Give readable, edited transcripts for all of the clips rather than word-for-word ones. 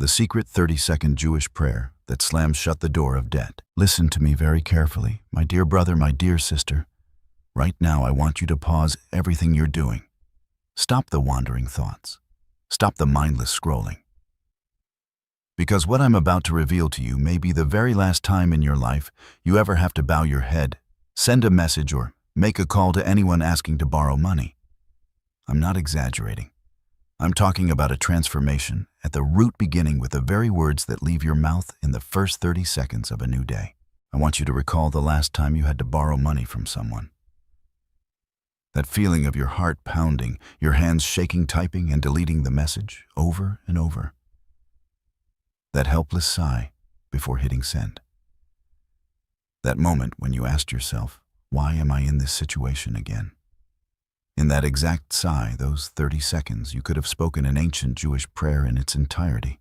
The secret 30-second Jewish prayer that slams shut the door of debt. Listen to me very carefully, my dear brother, my dear sister. Right now, I want you to pause everything you're doing. Stop the wandering thoughts. Stop the mindless scrolling. Because what I'm about to reveal to you may be the very last time in your life you ever have to bow your head, send a message, or make a call to anyone asking to borrow money. I'm not exaggerating. I'm talking about a transformation at the root, beginning with the very words that leave your mouth in the first 30 seconds of a new day. I want you to recall the last time you had to borrow money from someone. That feeling of your heart pounding, your hands shaking, typing and deleting the message over and over. That helpless sigh before hitting send. That moment when you asked yourself, why am I in this situation again? In that exact sigh, those 30 seconds, you could have spoken an ancient Jewish prayer in its entirety.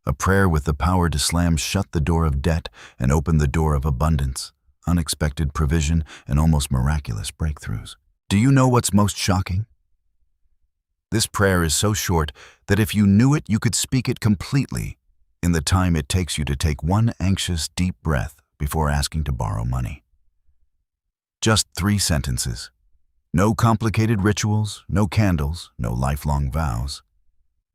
A prayer with the power to slam shut the door of debt and open the door of abundance, unexpected provision, and almost miraculous breakthroughs. Do you know what's most shocking? This prayer is so short that if you knew it, you could speak it completely in the time it takes you to take one anxious, deep breath before asking to borrow money. Just 3 sentences. No complicated rituals, no candles, no lifelong vows.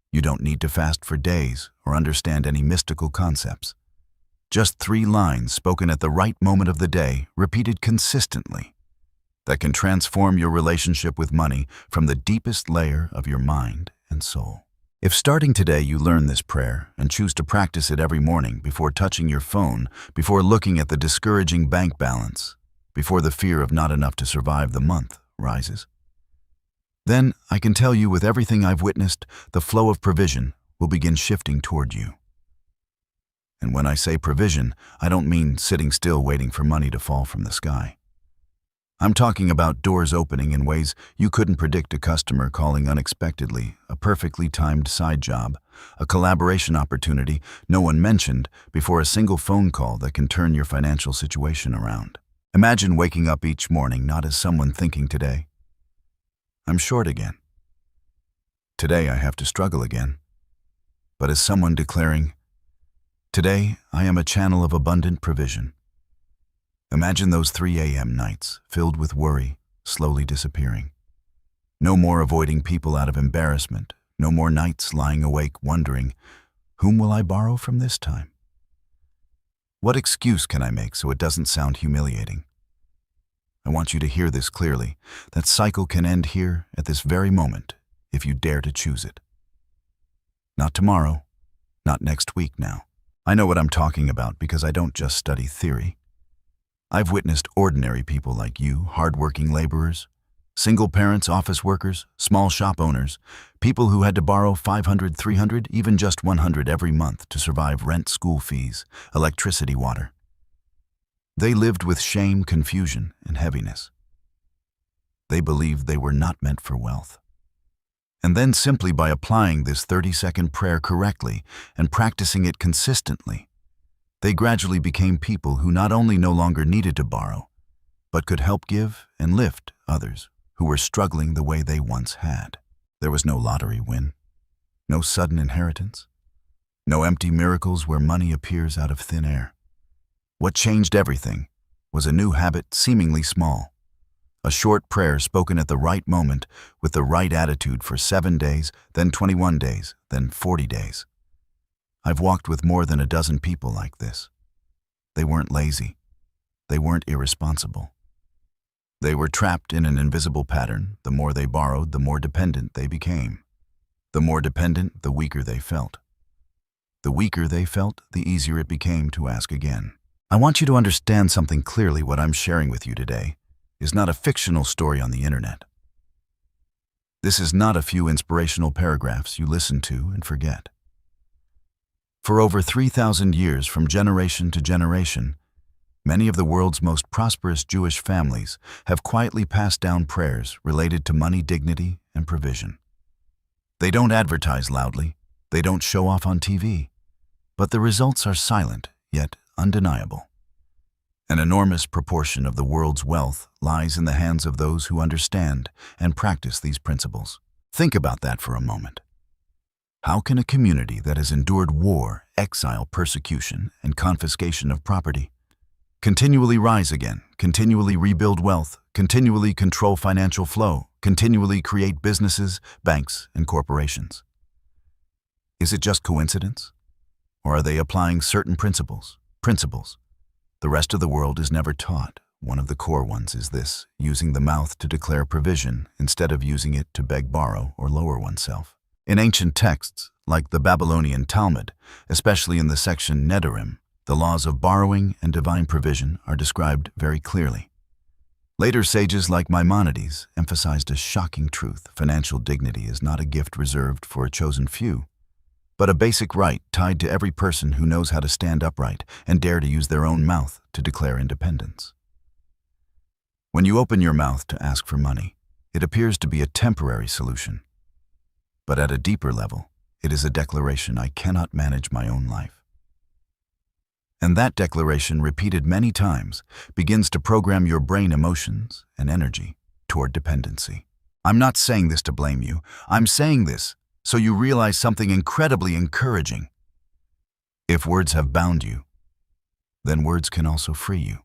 You don't need to fast for days or understand any mystical concepts. Just 3 lines spoken at the right moment of the day, repeated consistently, that can transform your relationship with money from the deepest layer of your mind and soul. If starting today you learn this prayer and choose to practice it every morning before touching your phone, before looking at the discouraging bank balance, before the fear of not enough to survive the month rises, then I can tell you with everything I've witnessed, the flow of provision will begin shifting toward you. And when I say provision, I don't mean sitting still waiting for money to fall from the sky. I'm talking about doors opening in ways you couldn't predict, a customer calling unexpectedly, a perfectly timed side job, a collaboration opportunity no one mentioned before a single phone call that can turn your financial situation around. Imagine waking up each morning not as someone thinking, today, I'm short again. Today I have to struggle again. But as someone declaring, today I am a channel of abundant provision. Imagine those 3 a.m. nights filled with worry, slowly disappearing. No more avoiding people out of embarrassment. No more nights lying awake wondering, whom will I borrow from this time? What excuse can I make so it doesn't sound humiliating? I want you to hear this clearly. That cycle can end here at this very moment if you dare to choose it. Not tomorrow, not next week now. I know what I'm talking about because I don't just study theory. I've witnessed ordinary people like you, hardworking laborers, single parents, office workers, small shop owners, people who had to borrow $500, $300, even just $100 every month to survive rent, school fees, electricity, water. They lived with shame, confusion, and heaviness. They believed they were not meant for wealth. And then simply by applying this 30-second prayer correctly and practicing it consistently, they gradually became people who not only no longer needed to borrow, but could help give and lift others who were struggling the way they once had. There was no lottery win, no sudden inheritance, no empty miracles where money appears out of thin air. What changed everything was a new habit, seemingly small, a short prayer spoken at the right moment with the right attitude for 7 days, then 21 days, then 40 days. I've walked with more than a dozen people like this. They weren't lazy. They weren't irresponsible. They were trapped in an invisible pattern. The more they borrowed, the more dependent they became. The more dependent, the weaker they felt. The weaker they felt, the easier it became to ask again. I want you to understand something clearly. What I'm sharing with you today is not a fictional story on the internet. This is not a few inspirational paragraphs you listen to and forget. For over 3,000 years, from generation to generation, many of the world's most prosperous Jewish families have quietly passed down prayers related to money, dignity, and provision. They don't advertise loudly, they don't show off on TV, but the results are silent, yet undeniable. An enormous proportion of the world's wealth lies in the hands of those who understand and practice these principles. Think about that for a moment. How can a community that has endured war, exile, persecution, and confiscation of property continually rise again, continually rebuild wealth, continually control financial flow, continually create businesses, banks, and corporations? Is it just coincidence? Or are they applying certain principles the rest of the world is never taught? One of the core ones is this: using the mouth to declare provision instead of using it to beg, borrow, or lower oneself. In ancient texts, like the Babylonian Talmud, especially in the section Nedarim, the laws of borrowing and divine provision are described very clearly. Later sages like Maimonides emphasized a shocking truth: financial dignity is not a gift reserved for a chosen few, but a basic right tied to every person who knows how to stand upright and dare to use their own mouth to declare independence. When you open your mouth to ask for money, it appears to be a temporary solution. But at a deeper level, it is a declaration: I cannot manage my own life. And that declaration, repeated many times, begins to program your brain emotions and energy toward dependency. I'm not saying this to blame you. I'm saying this so you realize something incredibly encouraging. If words have bound you, then words can also free you.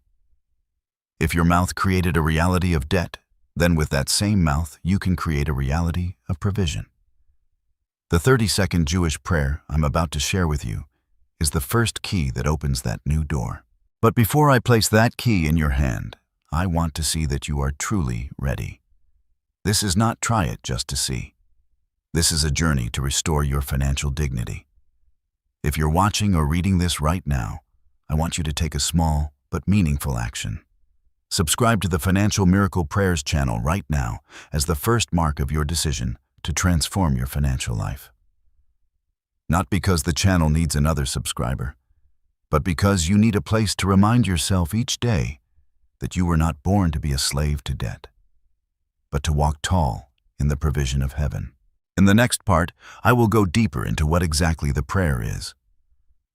If your mouth created a reality of debt, then with that same mouth you can create a reality of provision. The 30-second Jewish prayer I'm about to share with you is the first key that opens that new door. But before I place that key in your hand, I want to see that you are truly ready. This is not try it just to see. This is a journey to restore your financial dignity. If you're watching or reading this right now, I want you to take a small but meaningful action. Subscribe to the Financial Miracle Prayers channel right now as the first mark of your decision to transform your financial life. Not because the channel needs another subscriber, but because you need a place to remind yourself each day that you were not born to be a slave to debt, but to walk tall in the provision of heaven. In the next part, I will go deeper into what exactly the prayer is,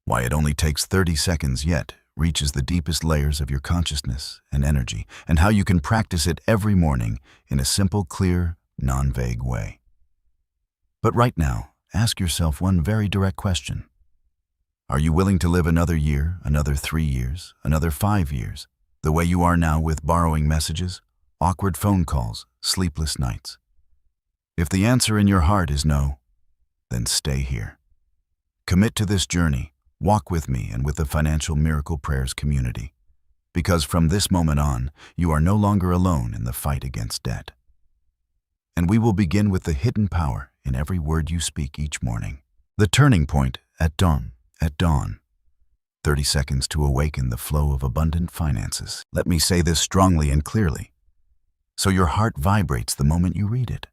why it only takes 30 seconds yet reaches the deepest layers of your consciousness and energy, and how you can practice it every morning in a simple, clear, non-vague way. But right now, ask yourself one very direct question. Are you willing to live another year, another 3 years, another 5 years, the way you are now, with borrowing messages, awkward phone calls, sleepless nights? If the answer in your heart is no, then stay here. Commit to this journey, walk with me and with the Financial Miracle Prayers community, because from this moment on, you are no longer alone in the fight against debt. And we will begin with the hidden power in every word you speak each morning. The turning point at dawn. 30 seconds to awaken the flow of abundant finances. Let me say this strongly and clearly, so your heart vibrates the moment you read it.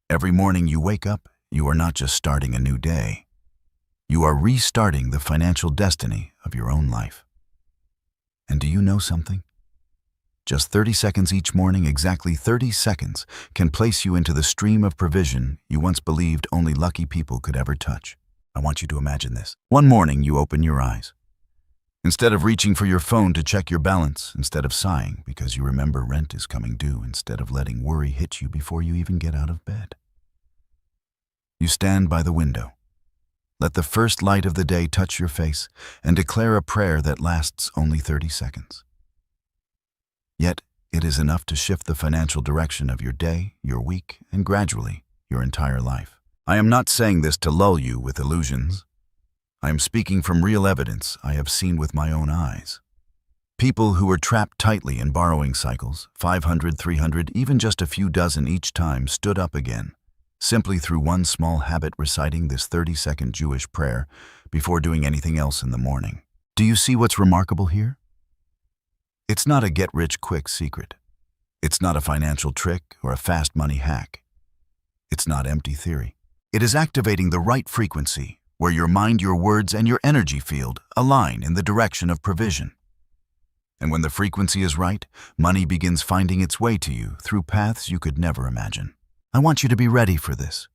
Every morning you wake up, you are not just starting a new day. You are restarting the financial destiny of your own life. And do you know something? Just 30 seconds each morning, exactly 30 seconds, can place you into the stream of provision you once believed only lucky people could ever touch. I want you to imagine this. One morning you open your eyes. Instead of reaching for your phone to check your balance, instead of sighing because you remember rent is coming due, instead of letting worry hit you before you even get out of bed, you stand by the window. Let the first light of the day touch your face and declare a prayer that lasts only 30 seconds. Yet, it is enough to shift the financial direction of your day, your week, and gradually, your entire life. I am not saying this to lull you with illusions. I am speaking from real evidence I have seen with my own eyes. People who were trapped tightly in borrowing cycles, 500, 300, even just a few dozen each time, stood up again, simply through one small habit: reciting this 30-second Jewish prayer before doing anything else in the morning. Do you see what's remarkable here? It's not a get-rich-quick secret. It's not a financial trick or a fast money hack. It's not empty theory. It is activating the right frequency, where your mind, your words, and your energy field align in the direction of provision. And when the frequency is right, money begins finding its way to you through paths you could never imagine. I want you to be ready for this.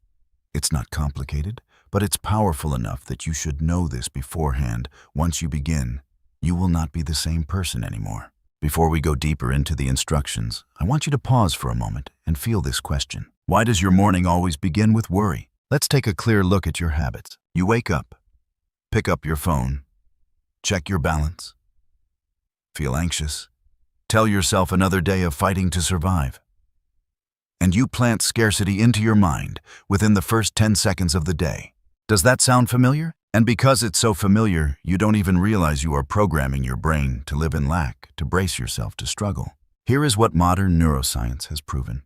It's not complicated, but it's powerful enough that you should know this beforehand. Once you begin, you will not be the same person anymore. Before we go deeper into the instructions, I want you to pause for a moment and feel this question. Why does your morning always begin with worry? Let's take a clear look at your habits. You wake up, pick up your phone, check your balance, feel anxious, tell yourself another day of fighting to survive. And you plant scarcity into your mind within the first 10 seconds of the day. Does that sound familiar? And because it's so familiar, you don't even realize you are programming your brain to live in lack, to brace yourself to struggle. Here is what modern neuroscience has proven.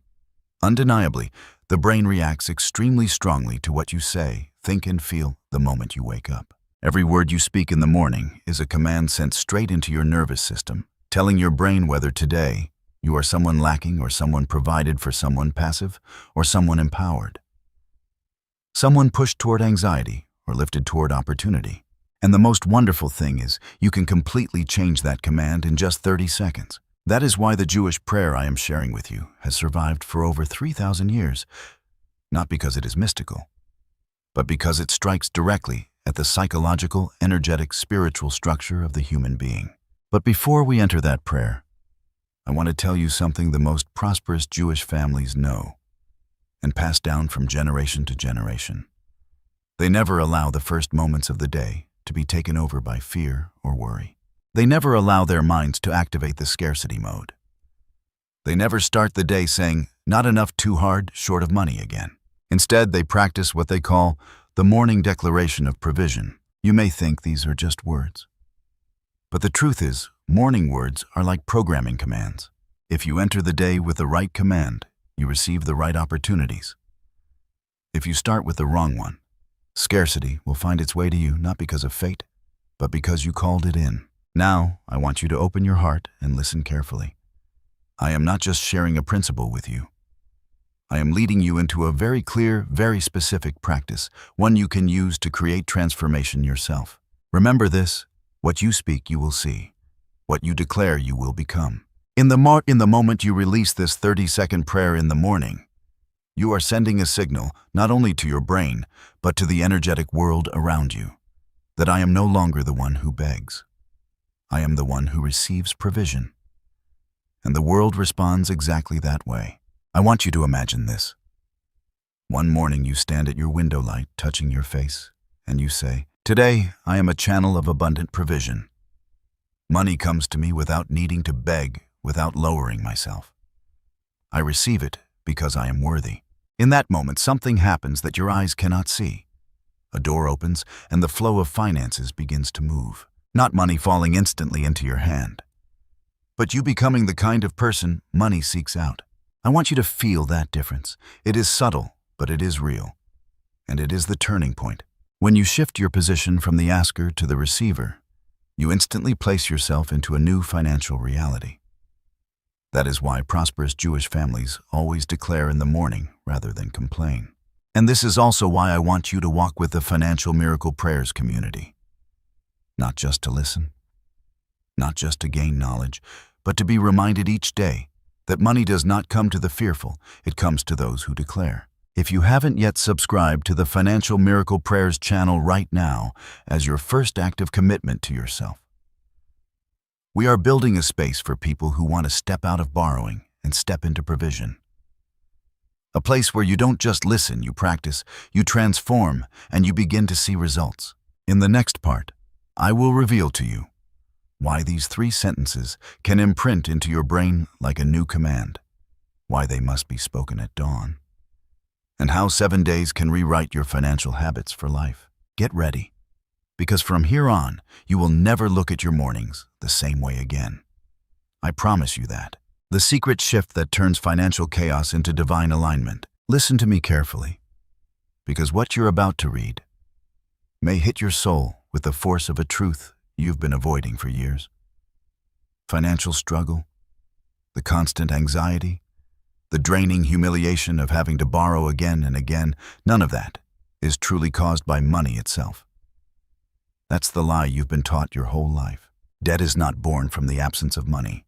Undeniably, the brain reacts extremely strongly to what you say, think, and feel the moment you wake up. Every word you speak in the morning is a command sent straight into your nervous system, telling your brain whether today you are someone lacking or someone provided for, someone passive or someone empowered, someone pushed toward anxiety or lifted toward opportunity. And the most wonderful thing is you can completely change that command in just 30 seconds. That is why the Jewish prayer I am sharing with you has survived for over 3,000 years, not because it is mystical, but because it strikes directly at the psychological, energetic, spiritual structure of the human being. But before we enter that prayer, I want to tell you something the most prosperous Jewish families know and pass down from generation to generation. They never allow the first moments of the day to be taken over by fear or worry. They never allow their minds to activate the scarcity mode. They never start the day saying, "Not enough, too hard, short of money again." Instead, they practice what they call the morning declaration of provision. You may think these are just words. But the truth is, morning words are like programming commands. If you enter the day with the right command, you receive the right opportunities. If you start with the wrong one, scarcity will find its way to you not because of fate, but because you called it in. Now, I want you to open your heart and listen carefully. I am not just sharing a principle with you. I am leading you into a very clear, very specific practice, one you can use to create transformation yourself. Remember this: what you speak, you will see. What you declare, you will become. In the moment you release this 30-second prayer in the morning, you are sending a signal not only to your brain, but to the energetic world around you, that I am no longer the one who begs. I am the one who receives provision. And the world responds exactly that way. I want you to imagine this. One morning you stand at your window light, touching your face, and you say, "Today I am a channel of abundant provision. Money comes to me without needing to beg, without lowering myself. I receive it because I am worthy." In that moment, something happens that your eyes cannot see. A door opens and the flow of finances begins to move. Not money falling instantly into your hand, but you becoming the kind of person money seeks out. I want you to feel that difference. It is subtle, but it is real. And it is the turning point. When you shift your position from the asker to the receiver, you instantly place yourself into a new financial reality. That is why prosperous Jewish families always declare in the morning rather than complain. And this is also why I want you to walk with the Financial Miracle Prayers community. Not just to listen, not just to gain knowledge, but to be reminded each day that money does not come to the fearful, it comes to those who declare. If you haven't yet subscribed to the Financial Miracle Prayers channel right now as your first act of commitment to yourself, we are building a space for people who want to step out of borrowing and step into provision. A place where you don't just listen, you practice, you transform, and you begin to see results. In the next part, I will reveal to you why these 3 sentences can imprint into your brain like a new command, why they must be spoken at dawn, and how 7 days can rewrite your financial habits for life. Get ready, because from here on, you will never look at your mornings the same way again. I promise you that. The secret shift that turns financial chaos into divine alignment. Listen to me carefully, because what you're about to read may hit your soul with the force of a truth you've been avoiding for years. Financial struggle, the constant anxiety, the draining humiliation of having to borrow again and again, none of that is truly caused by money itself. That's the lie you've been taught your whole life. Debt is not born from the absence of money.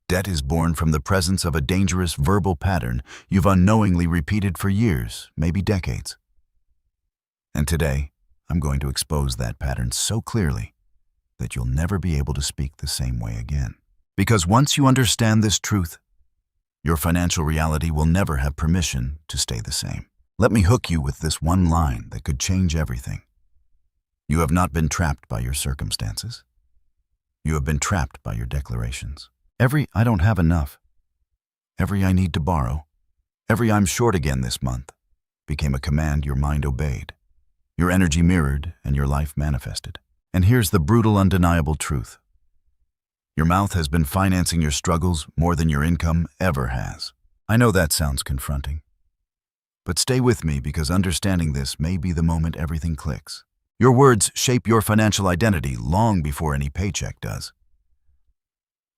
Debt is born from the presence of a dangerous verbal pattern you've unknowingly repeated for years, maybe decades. And today, I'm going to expose that pattern so clearly that you'll never be able to speak the same way again. Because once you understand this truth, your financial reality will never have permission to stay the same. Let me hook you with this one line that could change everything. You have not been trapped by your circumstances. You have been trapped by your declarations. Every "I don't have enough," every "I need to borrow," every "I'm short again this month" became a command your mind obeyed. Your energy mirrored and your life manifested. And here's the brutal, undeniable truth. Your mouth has been financing your struggles more than your income ever has. I know that sounds confronting. But stay with me, because understanding this may be the moment everything clicks. Your words shape your financial identity long before any paycheck does.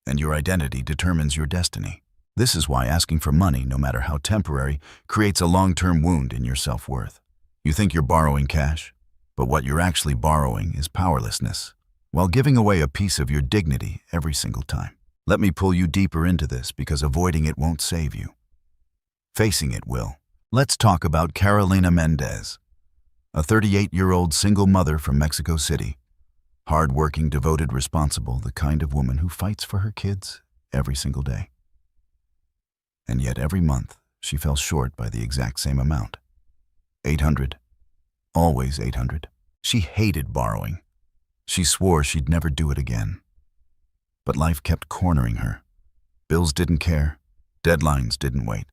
And your identity determines your destiny. This is why asking for money, no matter how temporary, creates a long-term wound in your self-worth. You think you're borrowing cash, but what you're actually borrowing is powerlessness, while giving away a piece of your dignity every single time. Let me pull you deeper into this, because avoiding it won't save you. Facing it will. Let's talk about Carolina Mendez, a 38-year-old single mother from Mexico City. Hard-working, devoted, responsible, the kind of woman who fights for her kids every single day. And yet every month, she fell short by the exact same amount. 800. Always 800. She hated borrowing. She swore she'd never do it again. But life kept cornering her. Bills didn't care. Deadlines didn't wait.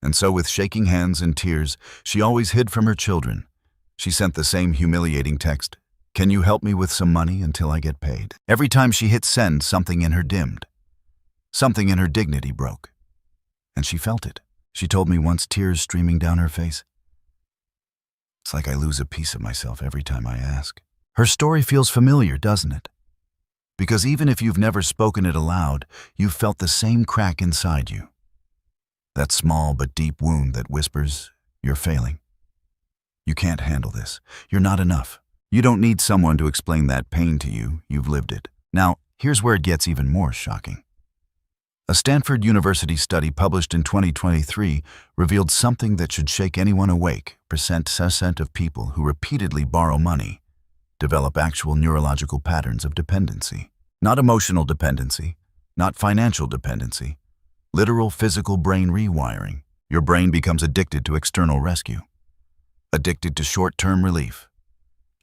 And so, with shaking hands and tears, she always hid from her children. She sent the same humiliating text, "Can you help me with some money until I get paid?" Every time she hit send, something in her dimmed. Something in her dignity broke. And she felt it. She told me once, tears streaming down her face, "It's like I lose a piece of myself every time I ask." Her story feels familiar, doesn't it? Because even if you've never spoken it aloud, you've felt the same crack inside you. That small but deep wound that whispers, "You're failing. You can't handle this. You're not enough." You don't need someone to explain that pain to you. You've lived it. Now, here's where it gets even more shocking. A Stanford University study published in 2023 revealed something that should shake anyone awake. Percent of people who repeatedly borrow money develop actual neurological patterns of dependency. Not emotional dependency, not financial dependency. Literal physical brain rewiring. Your brain becomes addicted to external rescue. Addicted to short-term relief.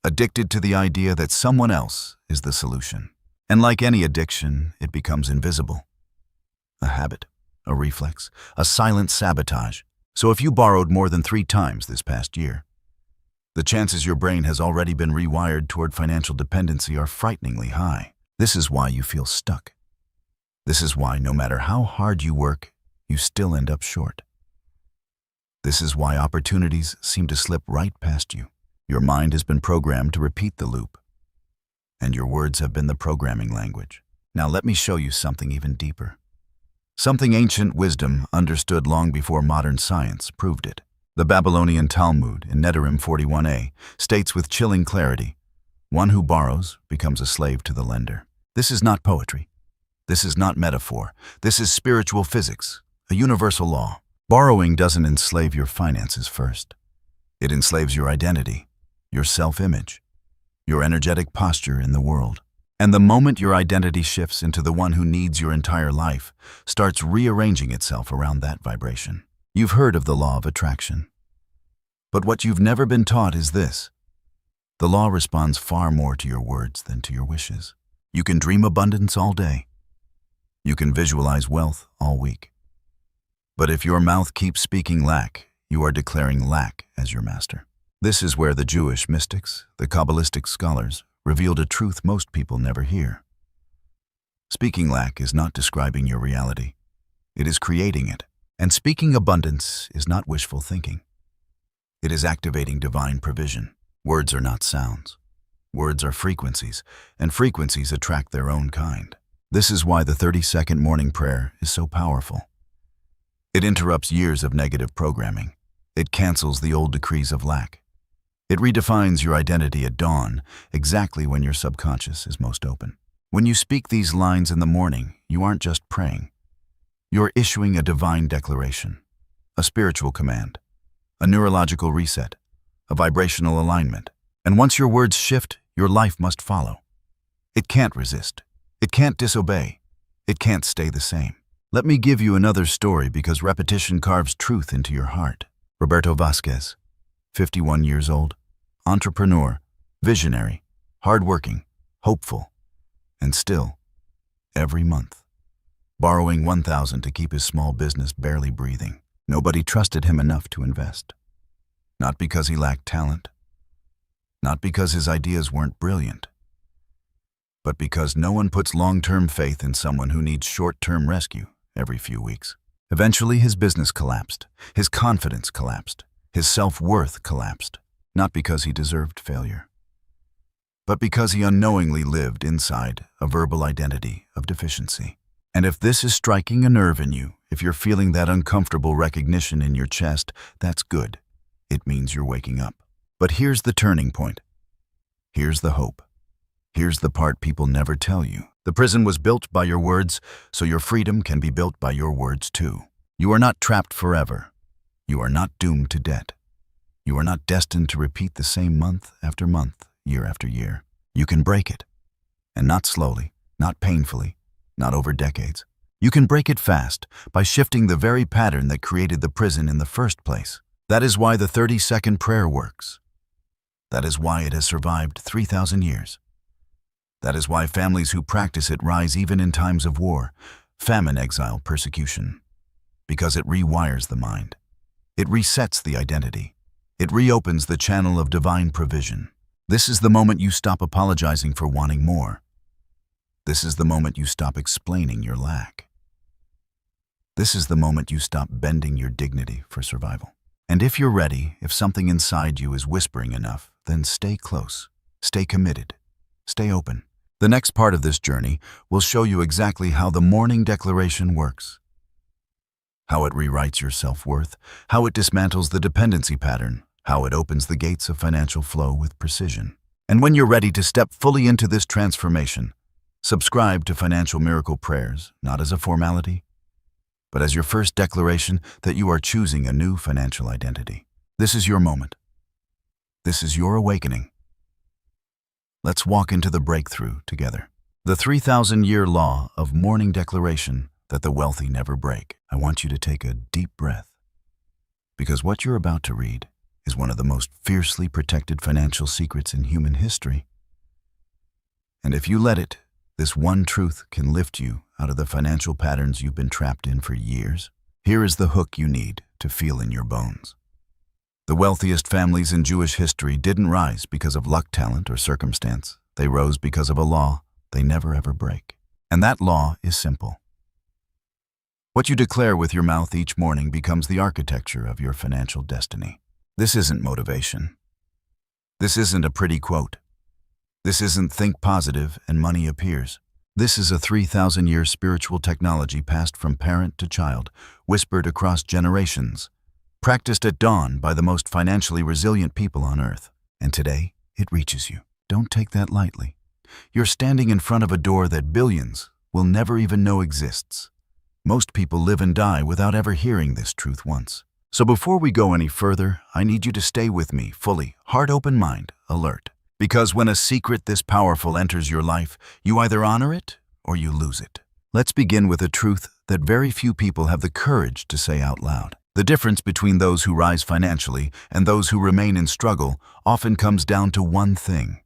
Addicted to the idea that someone else is the solution. And like any addiction, it becomes invisible. A habit, a reflex, a silent sabotage. So if you borrowed more than 3 times this past year, the chances your brain has already been rewired toward financial dependency are frighteningly high. This is why you feel stuck. This is why, no matter how hard you work, you still end up short. This is why opportunities seem to slip right past you. Your mind has been programmed to repeat the loop, and your words have been the programming language. Now let me show you something even deeper. Something ancient wisdom understood long before modern science proved it. The Babylonian Talmud in Nedarim 41a states with chilling clarity, "One who borrows becomes a slave to the lender." This is not poetry. This is not metaphor. This is spiritual physics, a universal law. Borrowing doesn't enslave your finances first. It enslaves your identity, your self-image, your energetic posture in the world. And the moment your identity shifts into the one who needs your entire life, starts rearranging itself around that vibration. You've heard of the law of attraction. But what you've never been taught is this. The law responds far more to your words than to your wishes. You can dream abundance all day. You can visualize wealth all week. But if your mouth keeps speaking lack, you are declaring lack as your master. This is where the Jewish mystics, the Kabbalistic scholars, revealed a truth most people never hear. Speaking lack is not describing your reality. It is creating it. And speaking abundance is not wishful thinking. It is activating divine provision. Words are not sounds. Words are frequencies, and frequencies attract their own kind. This is why the 30-second morning prayer is so powerful. It interrupts years of negative programming. It cancels the old decrees of lack. It redefines your identity at dawn, exactly when your subconscious is most open. When you speak these lines in the morning, you aren't just praying. You're issuing a divine declaration, a spiritual command, a neurological reset, a vibrational alignment. And once your words shift, your life must follow. It can't resist. It can't disobey. It can't stay the same. Let me give you another story, because repetition carves truth into your heart. Roberto Vasquez, 51 years old, entrepreneur, visionary, hardworking, hopeful, and still, every month, borrowing $1,000 to keep his small business barely breathing. Nobody trusted him enough to invest. Not because he lacked talent, not because his ideas weren't brilliant, but because no one puts long-term faith in someone who needs short-term rescue every few weeks. Eventually, his business collapsed, his confidence collapsed, his self-worth collapsed, not because he deserved failure, but because he unknowingly lived inside a verbal identity of deficiency. And if this is striking a nerve in you, if you're feeling that uncomfortable recognition in your chest, that's good. It means you're waking up. But here's the turning point. Here's the hope. Here's the part people never tell you. The prison was built by your words, so your freedom can be built by your words too. You are not trapped forever. You are not doomed to debt. You are not destined to repeat the same month after month, year after year. You can break it. And not slowly, not painfully, not over decades. You can break it fast by shifting the very pattern that created the prison in the first place. That is why the 30-second prayer works. That is why it has survived 3,000 years. That is why families who practice it rise even in times of war, famine, exile, persecution. Because it rewires the mind. It resets the identity. It reopens the channel of divine provision. This is the moment you stop apologizing for wanting more. This is the moment you stop explaining your lack. This is the moment you stop bending your dignity for survival. And if you're ready, if something inside you is whispering enough, then stay close, stay committed, stay open. The next part of this journey will show you exactly how the morning declaration works, how it rewrites your self-worth, how it dismantles the dependency pattern, how it opens the gates of financial flow with precision. And when you're ready to step fully into this transformation, subscribe to Financial Miracle Prayers, not as a formality, but as your first declaration that you are choosing a new financial identity. This is your moment. This is your awakening. Let's walk into the breakthrough together. The 3,000-year law of morning declaration that the wealthy never break. I want you to take a deep breath, because what you're about to read is one of the most fiercely protected financial secrets in human history. And if you let it, this one truth can lift you out of the financial patterns you've been trapped in for years. Here is the hook you need to feel in your bones. The wealthiest families in Jewish history didn't rise because of luck, talent, or circumstance. They rose because of a law they never ever break. And that law is simple. What you declare with your mouth each morning becomes the architecture of your financial destiny. This isn't motivation. This isn't a pretty quote. This isn't think positive and money appears. This is a 3,000-year spiritual technology passed from parent to child, whispered across generations, practiced at dawn by the most financially resilient people on earth. And today, it reaches you. Don't take that lightly. You're standing in front of a door that billions will never even know exists. Most people live and die without ever hearing this truth once. So before we go any further, I need you to stay with me fully, heart open, mind alert. Because when a secret this powerful enters your life, you either honor it or you lose it. Let's begin with a truth that very few people have the courage to say out loud. The difference between those who rise financially and those who remain in struggle often comes down to one thing: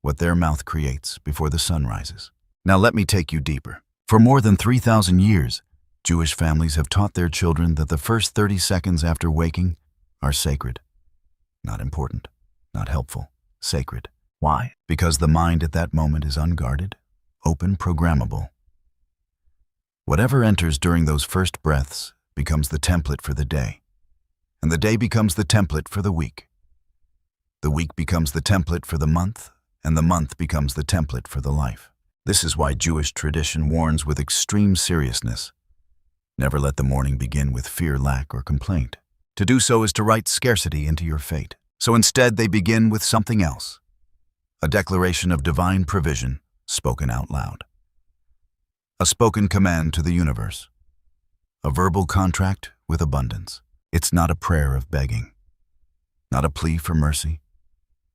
what their mouth creates before the sun rises. Now let me take you deeper. For more than 3,000 years, Jewish families have taught their children that the first 30 seconds after waking are sacred. Not important, not helpful, sacred. Why? Because the mind at that moment is unguarded, open, programmable. Whatever enters during those first breaths becomes the template for the day, and the day becomes the template for the week. The week becomes the template for the month, and the month becomes the template for the life. This is why Jewish tradition warns with extreme seriousness: never let the morning begin with fear, lack, or complaint. To do so is to write scarcity into your fate. So instead, they begin with something else: a declaration of divine provision spoken out loud. A spoken command to the universe. A verbal contract with abundance. It's not a prayer of begging, not a plea for mercy,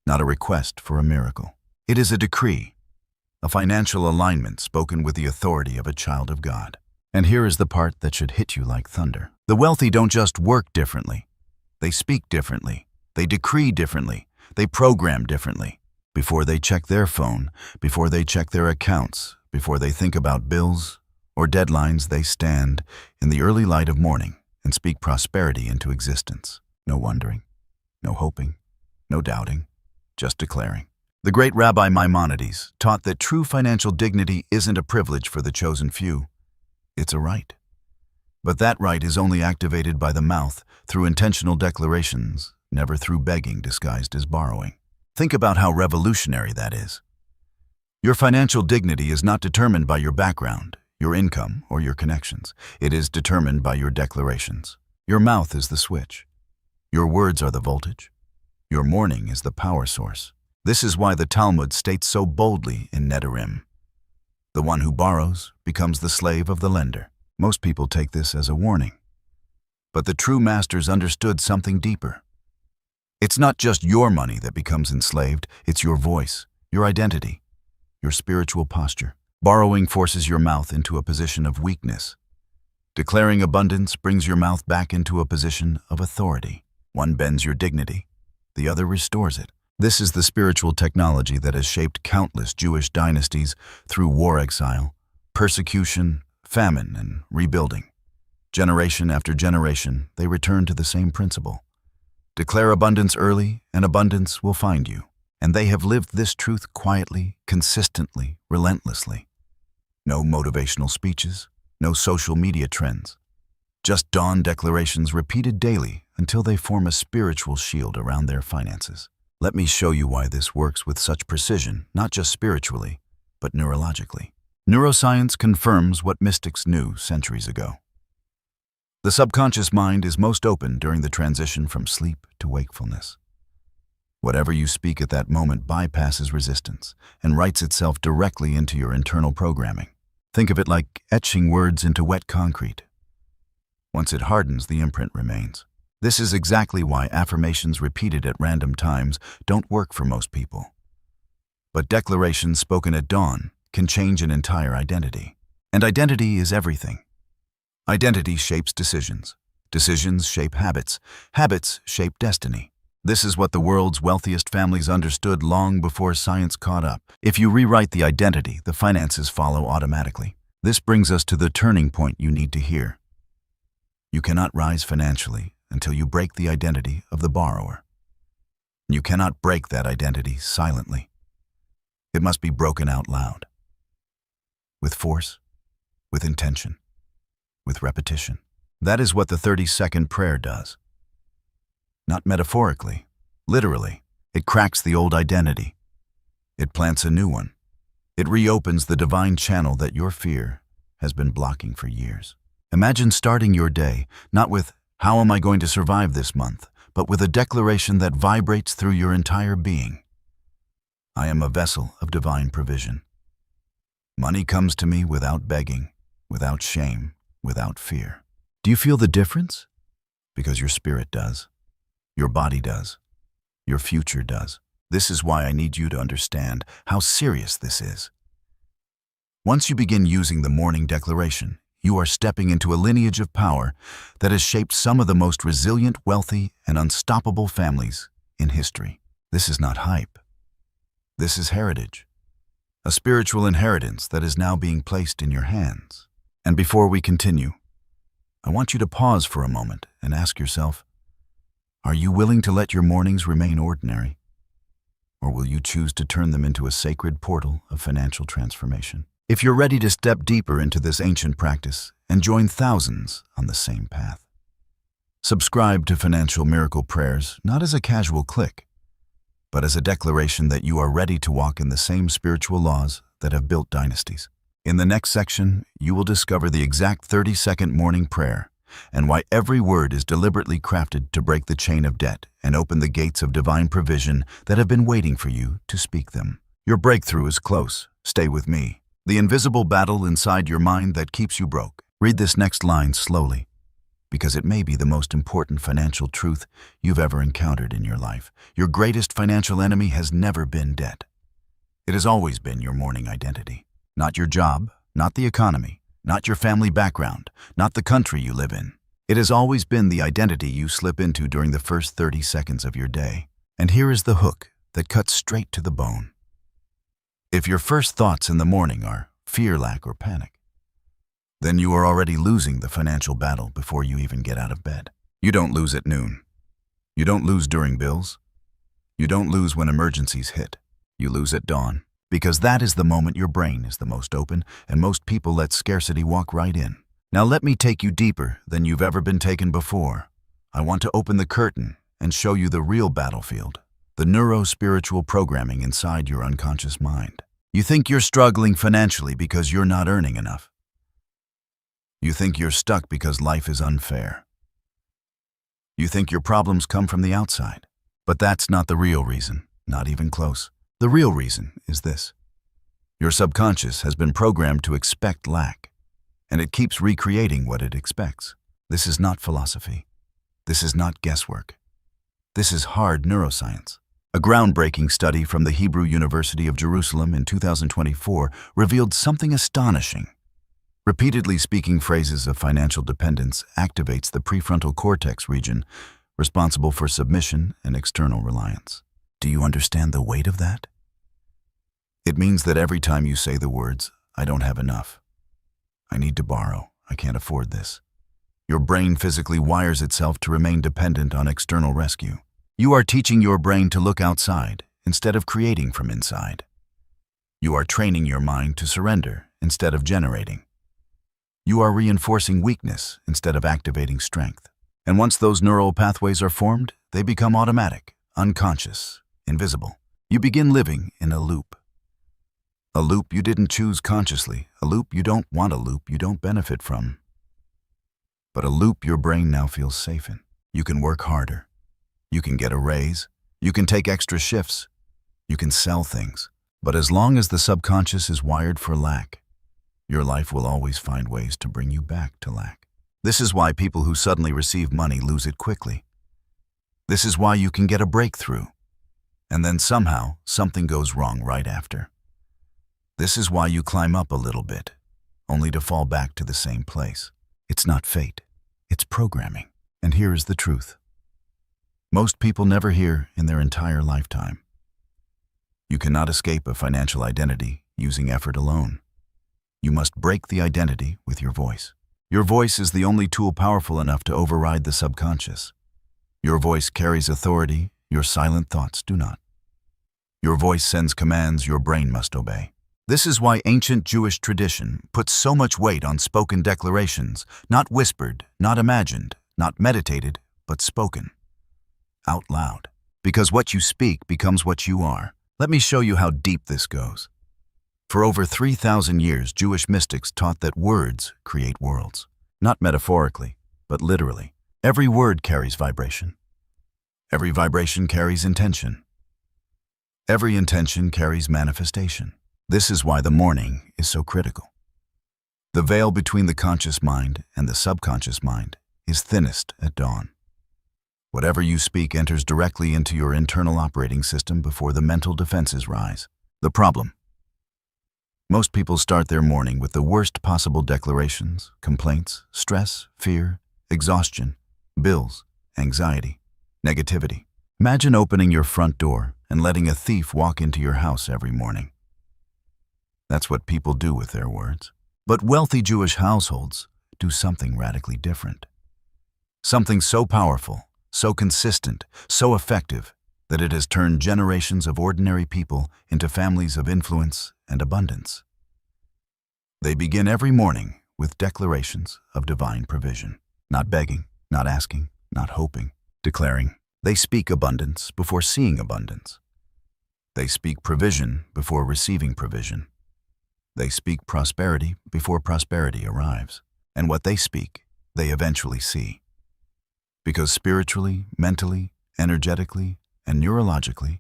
not a request for a miracle. It is a decree, a financial alignment spoken with the authority of a child of God. And here is the part that should hit you like thunder. The wealthy don't just work differently. They speak differently. They decree differently. They program differently. Before they check their phone, before they check their accounts, before they think about bills or deadlines, they stand in the early light of morning and speak prosperity into existence. No wondering, no hoping, no doubting, just declaring. The great Rabbi Maimonides taught that true financial dignity isn't a privilege for the chosen few. It's a right. But that right is only activated by the mouth through intentional declarations, never through begging disguised as borrowing. Think about how revolutionary that is. Your financial dignity is not determined by your background, your income, or your connections. It is determined by your declarations. Your mouth is the switch. Your words are the voltage. Your morning is the power source. This is why the Talmud states so boldly in Nedarim, the one who borrows becomes the slave of the lender. Most people take this as a warning. But the true masters understood something deeper. It's not just your money that becomes enslaved, it's your voice, your identity, your spiritual posture. Borrowing forces your mouth into a position of weakness. Declaring abundance brings your mouth back into a position of authority. One bends your dignity, the other restores it. This is the spiritual technology that has shaped countless Jewish dynasties through war exile, persecution, famine, and rebuilding. Generation after generation, they return to the same principle. Declare abundance early, and abundance will find you. And they have lived this truth quietly, consistently, relentlessly. No motivational speeches, no social media trends. Just dawn declarations repeated daily until they form a spiritual shield around their finances. Let me show you why this works with such precision, not just spiritually, but neurologically. Neuroscience confirms what mystics knew centuries ago. The subconscious mind is most open during the transition from sleep to wakefulness. Whatever you speak at that moment bypasses resistance and writes itself directly into your internal programming. Think of it like etching words into wet concrete. Once it hardens, the imprint remains. This is exactly why affirmations repeated at random times don't work for most people. But declarations spoken at dawn can change an entire identity. And identity is everything. Identity shapes decisions. Decisions shape habits. Habits shape destiny. This is what the world's wealthiest families understood long before science caught up. If you rewrite the identity, the finances follow automatically. This brings us to the turning point you need to hear. You cannot rise financially until you break the identity of the borrower. You cannot break that identity silently. It must be broken out loud. With force, with intention, with repetition. That is what the 30-second prayer does. Not metaphorically, literally. It cracks the old identity. It plants a new one. It reopens the divine channel that your fear has been blocking for years. Imagine starting your day, not with, "How am I going to survive this month?" but with a declaration that vibrates through your entire being. I am a vessel of divine provision. Money comes to me without begging, without shame, without fear. Do you feel the difference? Because your spirit does. Your body does. Your future does. This is why I need you to understand how serious this is. Once you begin using the morning declaration, you are stepping into a lineage of power that has shaped some of the most resilient, wealthy, and unstoppable families in history. This is not hype. This is heritage. A spiritual inheritance that is now being placed in your hands. And before we continue, I want you to pause for a moment and ask yourself, are you willing to let your mornings remain ordinary? Or will you choose to turn them into a sacred portal of financial transformation? If you're ready to step deeper into this ancient practice and join thousands on the same path, subscribe to Financial Miracle Prayers not as a casual click, but as a declaration that you are ready to walk in the same spiritual laws that have built dynasties. In the next section, you will discover the exact 30-second morning prayer and why every word is deliberately crafted to break the chain of debt and open the gates of divine provision that have been waiting for you to speak them. Your breakthrough is close. Stay with me. The invisible battle inside your mind that keeps you broke. Read this next line slowly, because it may be the most important financial truth you've ever encountered in your life. Your greatest financial enemy has never been debt. It has always been your morning identity. Not your job, not the economy, not your family background, not the country you live in. It has always been the identity you slip into during the first 30 seconds of your day. And here is the hook that cuts straight to the bone. If your first thoughts in the morning are fear, lack, or panic, then you are already losing the financial battle before you even get out of bed. You don't lose at noon. You don't lose during bills. You don't lose when emergencies hit. You lose at dawn, because that is the moment your brain is the most open, and most people let scarcity walk right in. Now let me take you deeper than you've ever been taken before. I want to open the curtain and show you the real battlefield, the neuro-spiritual programming inside your unconscious mind. You think you're struggling financially because you're not earning enough. You think you're stuck because life is unfair. You think your problems come from the outside. But that's not the real reason, not even close. The real reason is this. Your subconscious has been programmed to expect lack, and it keeps recreating what it expects. This is not philosophy. This is not guesswork. This is hard neuroscience. A groundbreaking study from the Hebrew University of Jerusalem in 2024 revealed something astonishing. Repeatedly speaking phrases of financial dependence activates the prefrontal cortex region responsible for submission and external reliance. Do you understand the weight of that? It means that every time you say the words, "I don't have enough," "I need to borrow," "I can't afford this," your brain physically wires itself to remain dependent on external rescue. You are teaching your brain to look outside instead of creating from inside. You are training your mind to surrender instead of generating. You are reinforcing weakness instead of activating strength. And once those neural pathways are formed, they become automatic, unconscious, invisible. You begin living in a loop. A loop you didn't choose consciously, a loop you don't want, a loop you don't benefit from. But a loop your brain now feels safe in. You can work harder. You can get a raise. You can take extra shifts. You can sell things. But as long as the subconscious is wired for lack, your life will always find ways to bring you back to lack. This is why people who suddenly receive money lose it quickly. This is why you can get a breakthrough, and then somehow something goes wrong right after. This is why you climb up a little bit, only to fall back to the same place. It's not fate, it's programming. And here is the truth. Most people never hear in their entire lifetime. You cannot escape a financial identity using effort alone. You must break the identity with your voice. Your voice is the only tool powerful enough to override the subconscious. Your voice carries authority, your silent thoughts do not. Your voice sends commands your brain must obey. This is why ancient Jewish tradition puts so much weight on spoken declarations, not whispered, not imagined, not meditated, but spoken. Out loud. Because what you speak becomes what you are. Let me show you how deep this goes. For over 3,000 years, Jewish mystics taught that words create worlds. Not metaphorically, but literally. Every word carries vibration. Every vibration carries intention. Every intention carries manifestation. This is why the morning is so critical. The veil between the conscious mind and the subconscious mind is thinnest at dawn. Whatever you speak enters directly into your internal operating system before the mental defenses rise. The problem: most people start their morning with the worst possible declarations, complaints, stress, fear, exhaustion, bills, anxiety, negativity. Imagine opening your front door and letting a thief walk into your house every morning. That's what people do with their words. But wealthy Jewish households do something radically different. Something so powerful, so consistent, so effective, that it has turned generations of ordinary people into families of influence and abundance. They begin every morning with declarations of divine provision. Not begging, not asking, not hoping, declaring. They speak abundance before seeing abundance. They speak provision before receiving provision. They speak prosperity before prosperity arrives. And what they speak, they eventually see. Because spiritually, mentally, energetically, and neurologically,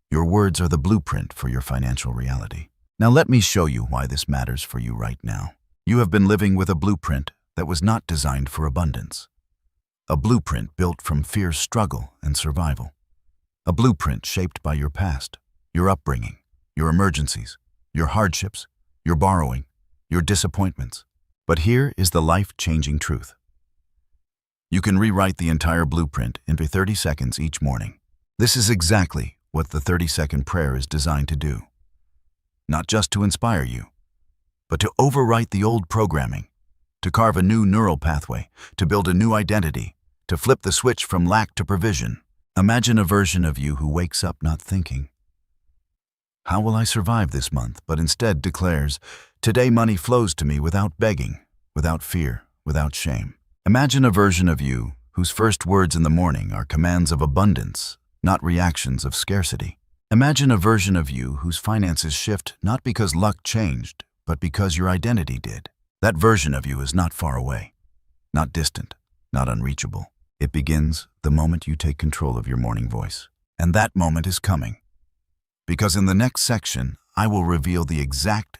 your words are the blueprint for your financial reality. Now let me show you why this matters for you right now. You have been living with a blueprint that was not designed for abundance. A blueprint built from fierce struggle and survival. A blueprint shaped by your past, your upbringing, your emergencies, your hardships, your borrowing, your disappointments. But here is the life-changing truth. You can rewrite the entire blueprint into 30 seconds each morning. This is exactly what the 30-second prayer is designed to do. Not just to inspire you, but to overwrite the old programming, to carve a new neural pathway, to build a new identity, to flip the switch from lack to provision. Imagine a version of you who wakes up not thinking, "How will I survive this month?" but instead declares, "Today money flows to me without begging, without fear, without shame." Imagine a version of you whose first words in the morning are commands of abundance, not reactions of scarcity. Imagine a version of you whose finances shift not because luck changed, but because your identity did. That version of you is not far away, not distant, not unreachable. It begins the moment you take control of your morning voice. And that moment is coming. Because in the next section, I will reveal the exact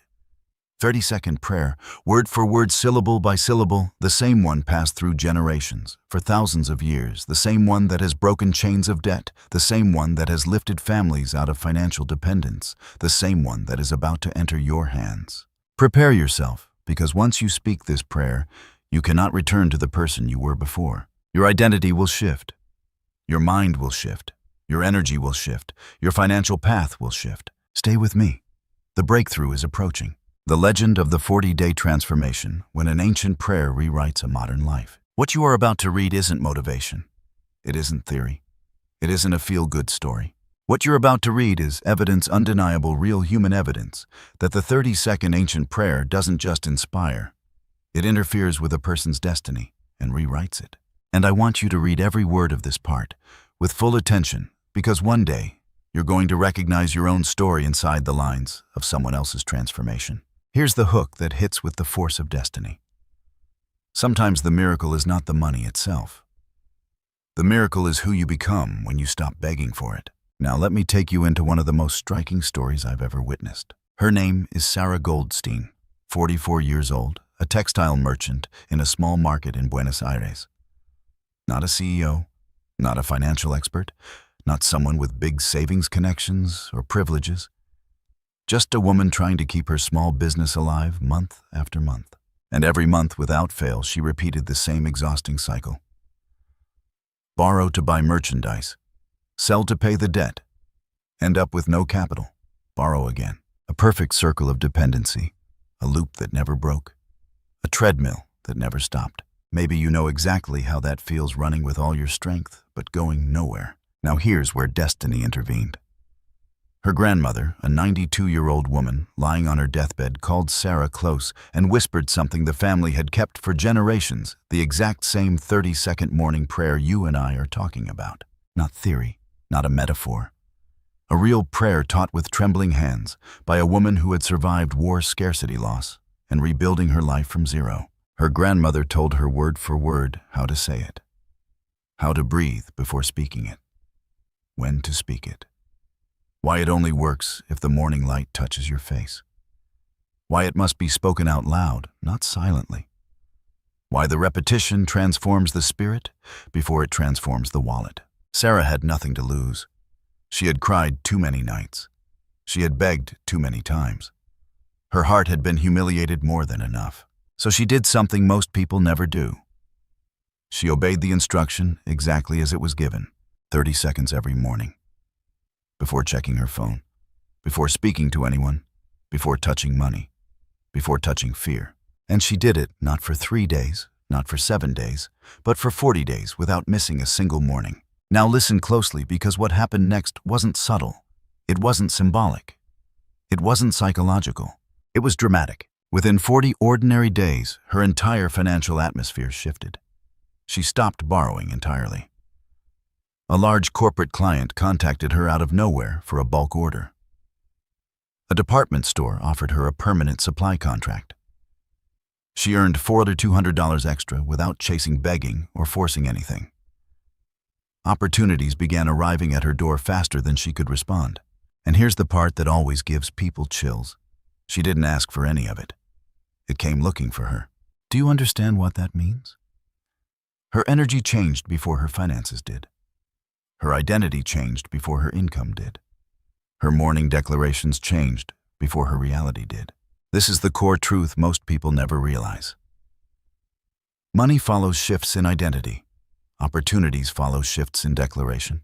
30-second prayer, word for word, syllable by syllable, the same one passed through generations, for thousands of years, the same one that has broken chains of debt, the same one that has lifted families out of financial dependence, the same one that is about to enter your hands. Prepare yourself, because once you speak this prayer, you cannot return to the person you were before. Your identity will shift. Your mind will shift. Your energy will shift. Your financial path will shift. Stay with me. The breakthrough is approaching. The legend of the 40-day transformation, when an ancient prayer rewrites a modern life. What you are about to read isn't motivation. It isn't theory. It isn't a feel-good story. What you're about to read is evidence, undeniable, real human evidence, that the 30-second ancient prayer doesn't just inspire. It interferes with a person's destiny and rewrites it. And I want you to read every word of this part with full attention, because one day you're going to recognize your own story inside the lines of someone else's transformation. Here's the hook that hits with the force of destiny. Sometimes the miracle is not the money itself. The miracle is who you become when you stop begging for it. Now let me take you into one of the most striking stories I've ever witnessed. Her name is Sarah Goldstein, 44 years old, a textile merchant in a small market in Buenos Aires. Not a CEO, not a financial expert, not someone with big savings connections or privileges. Just a woman trying to keep her small business alive month after month. And every month, without fail, she repeated the same exhausting cycle. Borrow to buy merchandise, sell to pay the debt, end up with no capital, borrow again. A perfect circle of dependency, a loop that never broke, a treadmill that never stopped. Maybe you know exactly how that feels, running with all your strength, but going nowhere. Now here's where destiny intervened. Her grandmother, a 92-year-old woman lying on her deathbed, called Sarah close and whispered something the family had kept for generations, the exact same 30-second morning prayer you and I are talking about. Not theory, not a metaphor. A real prayer taught with trembling hands by a woman who had survived war, scarcity, loss, and rebuilding her life from zero. Her grandmother told her word for word how to say it, how to breathe before speaking it, when to speak it. Why it only works if the morning light touches your face. Why it must be spoken out loud, not silently. Why the repetition transforms the spirit before it transforms the wallet. Sarah had nothing to lose. She had cried too many nights. She had begged too many times. Her heart had been humiliated more than enough. So she did something most people never do. She obeyed the instruction exactly as it was given, 30 seconds every morning. Before checking her phone, before speaking to anyone, before touching money, before touching fear. And she did it not for 3 days, not for 7 days, but for 40 days without missing a single morning. Now listen closely, because what happened next wasn't subtle. It wasn't symbolic. It wasn't psychological. It was dramatic. Within 40 ordinary days, her entire financial atmosphere shifted. She stopped borrowing entirely. A large corporate client contacted her out of nowhere for a bulk order. A department store offered her a permanent supply contract. She earned $400 to $200 extra without chasing, begging, or forcing anything. Opportunities began arriving at her door faster than she could respond. And here's the part that always gives people chills. She didn't ask for any of it. It came looking for her. Do you understand what that means? Her energy changed before her finances did. Her identity changed before her income did. Her morning declarations changed before her reality did. This is the core truth most people never realize. Money follows shifts in identity. Opportunities follow shifts in declaration.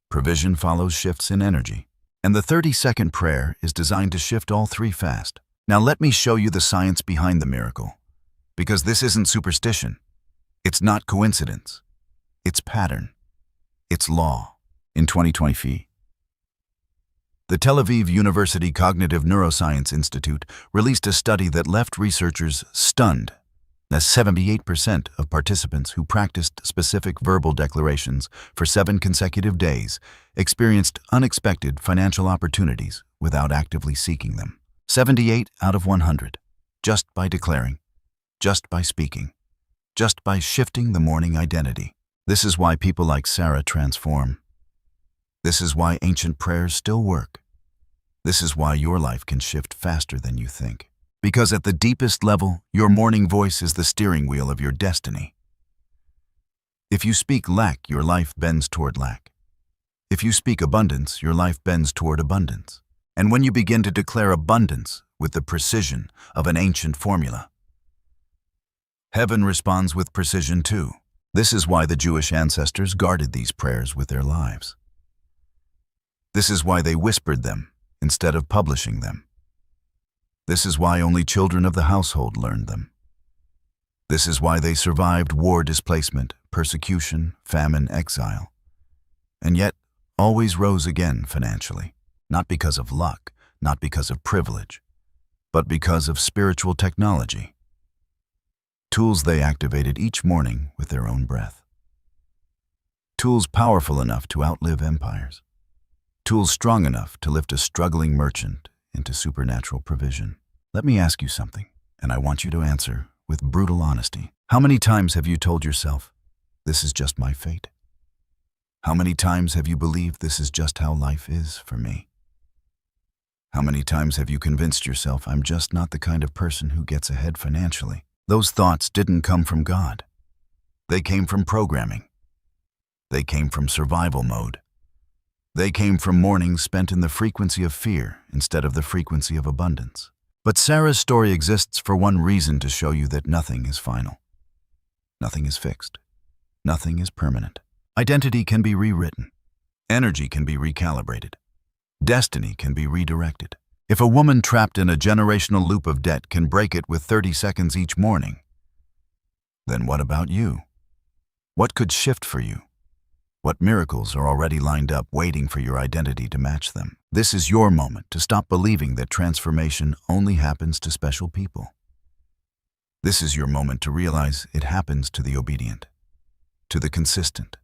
Provision follows shifts in energy. And the 30-second prayer is designed to shift all three fast. Now let me show you the science behind the miracle. Because this isn't superstition. It's not coincidence. It's pattern. It's law. In 2020, the Tel Aviv University Cognitive Neuroscience Institute released a study that left researchers stunned, as 78% of participants who practiced specific verbal declarations for 7 consecutive days experienced unexpected financial opportunities without actively seeking them. 78 out of 100, just by declaring, just by speaking, just by shifting the morning identity. This is why people like Sarah transform. This is why ancient prayers still work. This is why your life can shift faster than you think. Because at the deepest level, your morning voice is the steering wheel of your destiny. If you speak lack, your life bends toward lack. If you speak abundance, your life bends toward abundance. And when you begin to declare abundance with the precision of an ancient formula, heaven responds with precision too. This is why the Jewish ancestors guarded these prayers with their lives. This is why they whispered them instead of publishing them. This is why only children of the household learned them. This is why they survived war, displacement, persecution, famine, exile, and yet always rose again financially, not because of luck, not because of privilege, but because of spiritual technology, tools they activated each morning with their own breath, tools powerful enough to outlive empires, tools strong enough to lift a struggling merchant into supernatural provision. Let me ask you something, and I want you to answer with brutal honesty. How many times have you told yourself, this is just my fate? How many times have you believed this is just how life is for me? How many times have you convinced yourself I'm just not the kind of person who gets ahead financially? Those thoughts didn't come from God. They came from programming. They came from survival mode. They came from mornings spent in the frequency of fear instead of the frequency of abundance. But Sarah's story exists for one reason: to show you that nothing is final. Nothing is fixed. Nothing is permanent. Identity can be rewritten. Energy can be recalibrated. Destiny can be redirected. If a woman trapped in a generational loop of debt can break it with 30 seconds each morning, then what about you? What could shift for you? What miracles are already lined up waiting for your identity to match them? This is your moment to stop believing that transformation only happens to special people. This is your moment to realize it happens to the obedient, to the consistent,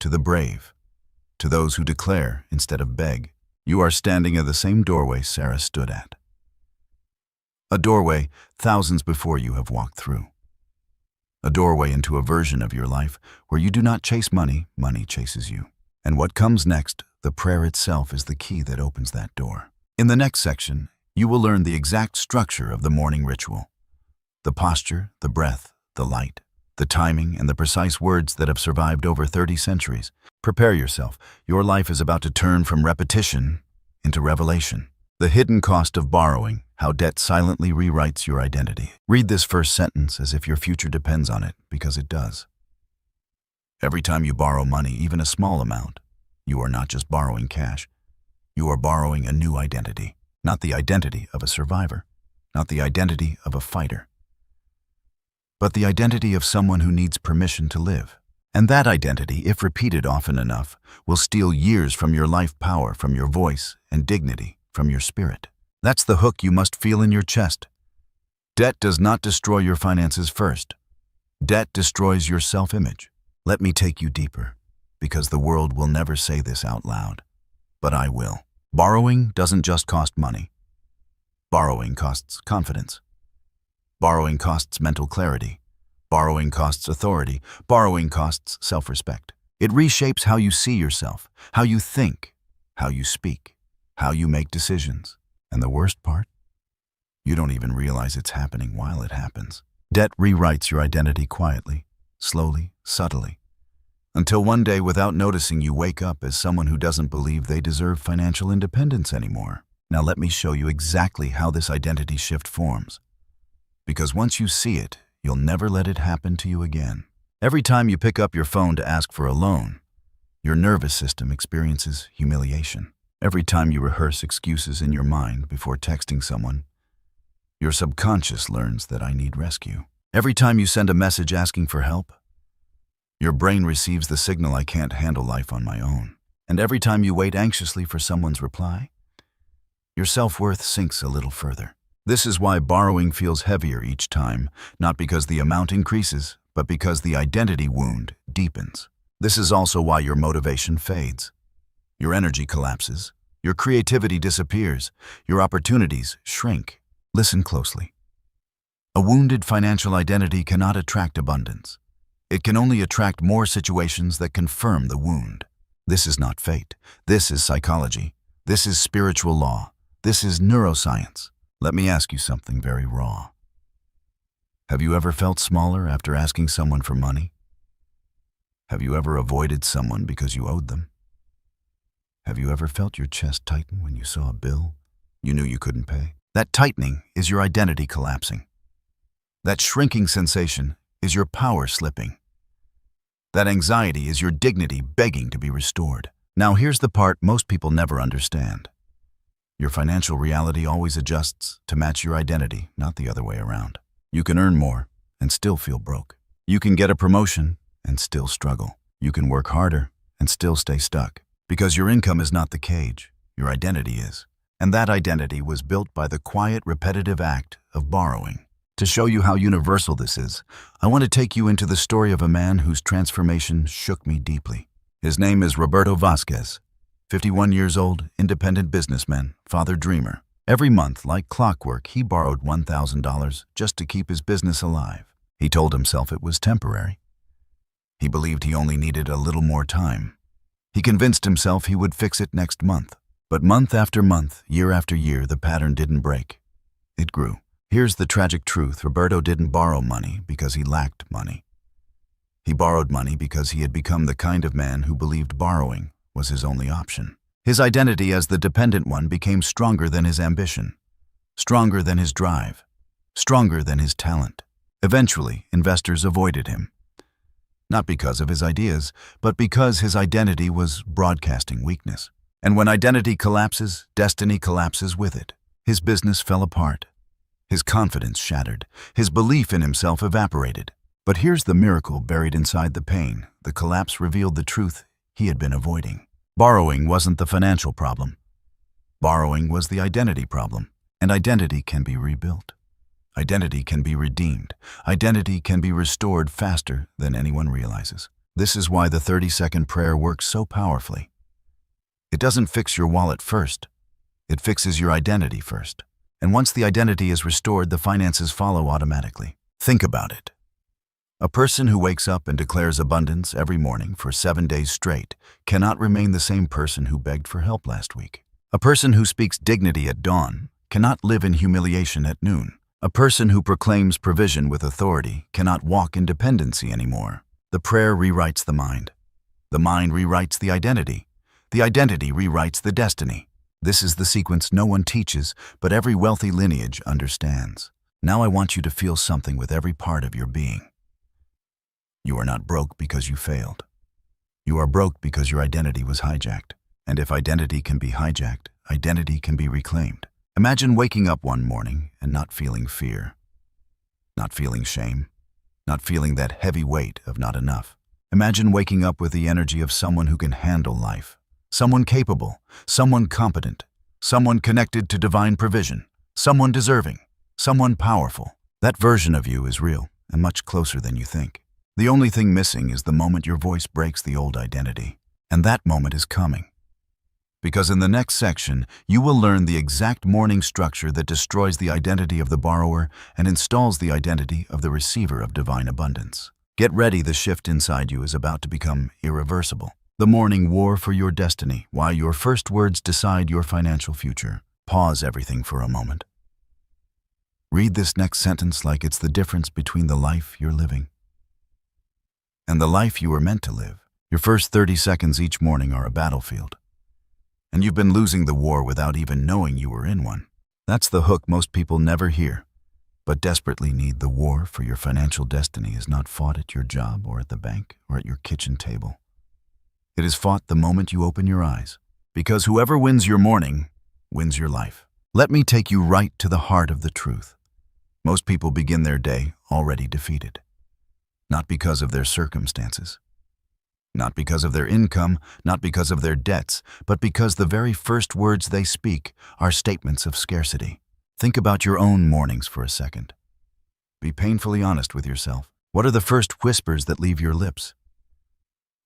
to the brave, to those who declare instead of beg. You are standing at the same doorway Sarah stood at. A doorway thousands before you have walked through. A doorway into a version of your life where you do not chase money, money chases you. And what comes next, the prayer itself, is the key that opens that door. In the next section, you will learn the exact structure of the morning ritual. The posture, the breath, the light, the timing, and the precise words that have survived over 30 centuries. Prepare yourself. Your life is about to turn from repetition into revelation. The hidden cost of borrowing, how debt silently rewrites your identity. Read this first sentence as if your future depends on it, because it does. Every time you borrow money, even a small amount, you are not just borrowing cash. You are borrowing a new identity. Not the identity of a survivor, not the identity of a fighter, but the identity of someone who needs permission to live. And that identity, if repeated often enough, will steal years from your life power, from your voice, and dignity from your spirit. That's the hook you must feel in your chest. Debt does not destroy your finances first. Debt destroys your self-image. Let me take you deeper, because the world will never say this out loud, but I will. Borrowing doesn't just cost money. Borrowing costs confidence. Borrowing costs mental clarity. Borrowing costs authority. Borrowing costs self-respect. It reshapes how you see yourself, how you think, how you speak, how you make decisions. And the worst part? You don't even realize it's happening while it happens. Debt rewrites your identity quietly, slowly, subtly, until one day, without noticing, you wake up as someone who doesn't believe they deserve financial independence anymore. Now let me show you exactly how this identity shift forms. Because once you see it, you'll never let it happen to you again. Every time you pick up your phone to ask for a loan, your nervous system experiences humiliation. Every time you rehearse excuses in your mind before texting someone, your subconscious learns that I need rescue. Every time you send a message asking for help, your brain receives the signal I can't handle life on my own. And every time you wait anxiously for someone's reply, your self-worth sinks a little further. This is why borrowing feels heavier each time, not because the amount increases, but because the identity wound deepens. This is also why your motivation fades. Your energy collapses. Your creativity disappears. Your opportunities shrink. Listen closely. A wounded financial identity cannot attract abundance. It can only attract more situations that confirm the wound. This is not fate. This is psychology. This is spiritual law. This is neuroscience. Let me ask you something very raw. Have you ever felt smaller after asking someone for money? Have you ever avoided someone because you owed them? Have you ever felt your chest tighten when you saw a bill you knew you couldn't pay? That tightening is your identity collapsing. That shrinking sensation is your power slipping. That anxiety is your dignity begging to be restored. Now here's the part most people never understand. Your financial reality always adjusts to match your identity, not the other way around. You can earn more and still feel broke. You can get a promotion and still struggle. You can work harder and still stay stuck. Because your income is not the cage, your identity is. And that identity was built by the quiet, repetitive act of borrowing. To show you how universal this is, I want to take you into the story of a man whose transformation shook me deeply. His name is Roberto Vasquez, 51 years old, independent businessman, father dreamer. Every month, like clockwork, he borrowed $1,000 just to keep his business alive. He told himself it was temporary. He believed he only needed a little more time. He convinced himself he would fix it next month. But month after month, year after year, the pattern didn't break. It grew. Here's the tragic truth. Roberto didn't borrow money because he lacked money. He borrowed money because he had become the kind of man who believed borrowing was his only option. His identity as the dependent one became stronger than his ambition, stronger than his drive, stronger than his talent. Eventually, investors avoided him. Not because of his ideas, but because his identity was broadcasting weakness. And when identity collapses, destiny collapses with it. His business fell apart. His confidence shattered. His belief in himself evaporated. But here's the miracle buried inside the pain. The collapse revealed the truth he had been avoiding. Borrowing wasn't the financial problem. Borrowing was the identity problem. And identity can be rebuilt. Identity can be redeemed. Identity can be restored faster than anyone realizes. This is why the 30-second prayer works so powerfully. It doesn't fix your wallet first. It fixes your identity first. And once the identity is restored, the finances follow automatically. Think about it. A person who wakes up and declares abundance every morning for 7 days straight cannot remain the same person who begged for help last week. A person who speaks dignity at dawn cannot live in humiliation at noon. A person who proclaims provision with authority cannot walk in dependency anymore. The prayer rewrites the mind. The mind rewrites the identity. The identity rewrites the destiny. This is the sequence no one teaches, but every wealthy lineage understands. Now I want you to feel something with every part of your being. You are not broke because you failed. You are broke because your identity was hijacked. And if identity can be hijacked, identity can be reclaimed. Imagine waking up one morning and not feeling fear, not feeling shame, not feeling that heavy weight of not enough. Imagine waking up with the energy of someone who can handle life, someone capable, someone competent, someone connected to divine provision, someone deserving, someone powerful. That version of you is real and much closer than you think. The only thing missing is the moment your voice breaks the old identity. And that moment is coming. Because in the next section, you will learn the exact morning structure that destroys the identity of the borrower and installs the identity of the receiver of divine abundance. Get ready, the shift inside you is about to become irreversible. The morning war for your destiny, why your first words decide your financial future. Pause everything for a moment. Read this next sentence like it's the difference between the life you're living and the life you were meant to live. Your first 30 seconds each morning are a battlefield. And you've been losing the war without even knowing you were in one. That's the hook most people never hear, but desperately need the war for your financial destiny is not fought at your job or at the bank or at your kitchen table. It is fought the moment you open your eyes, because whoever wins your morning wins your life. Let me take you right to the heart of the truth. Most people begin their day already defeated. Not because of their circumstances, not because of their income, not because of their debts, but because the very first words they speak are statements of scarcity. Think about your own mornings for a second. Be painfully honest with yourself. What are the first whispers that leave your lips?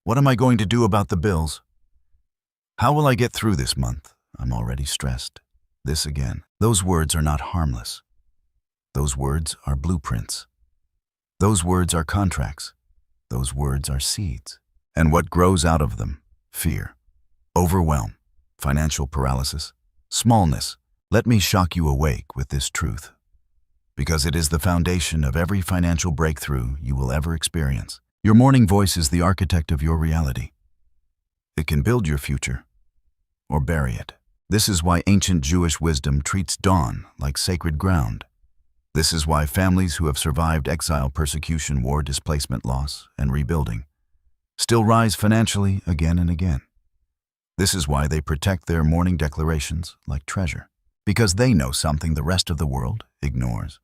What am I going to do about the bills? How will I get through this month? I'm already stressed. This again. Those words are not harmless. Those words are blueprints. Those words are contracts. Those words are seeds. And what grows out of them? Fear, overwhelm, financial paralysis, smallness. Let me shock you awake with this truth, because it is the foundation of every financial breakthrough you will ever experience. Your morning voice is the architect of your reality. It can build your future or bury it. This is why ancient Jewish wisdom treats dawn like sacred ground. This is why families who have survived exile, persecution, war, displacement, loss, and rebuilding still rise financially again and again. This is why they protect their morning declarations like treasure, because they know something the rest of the world ignores.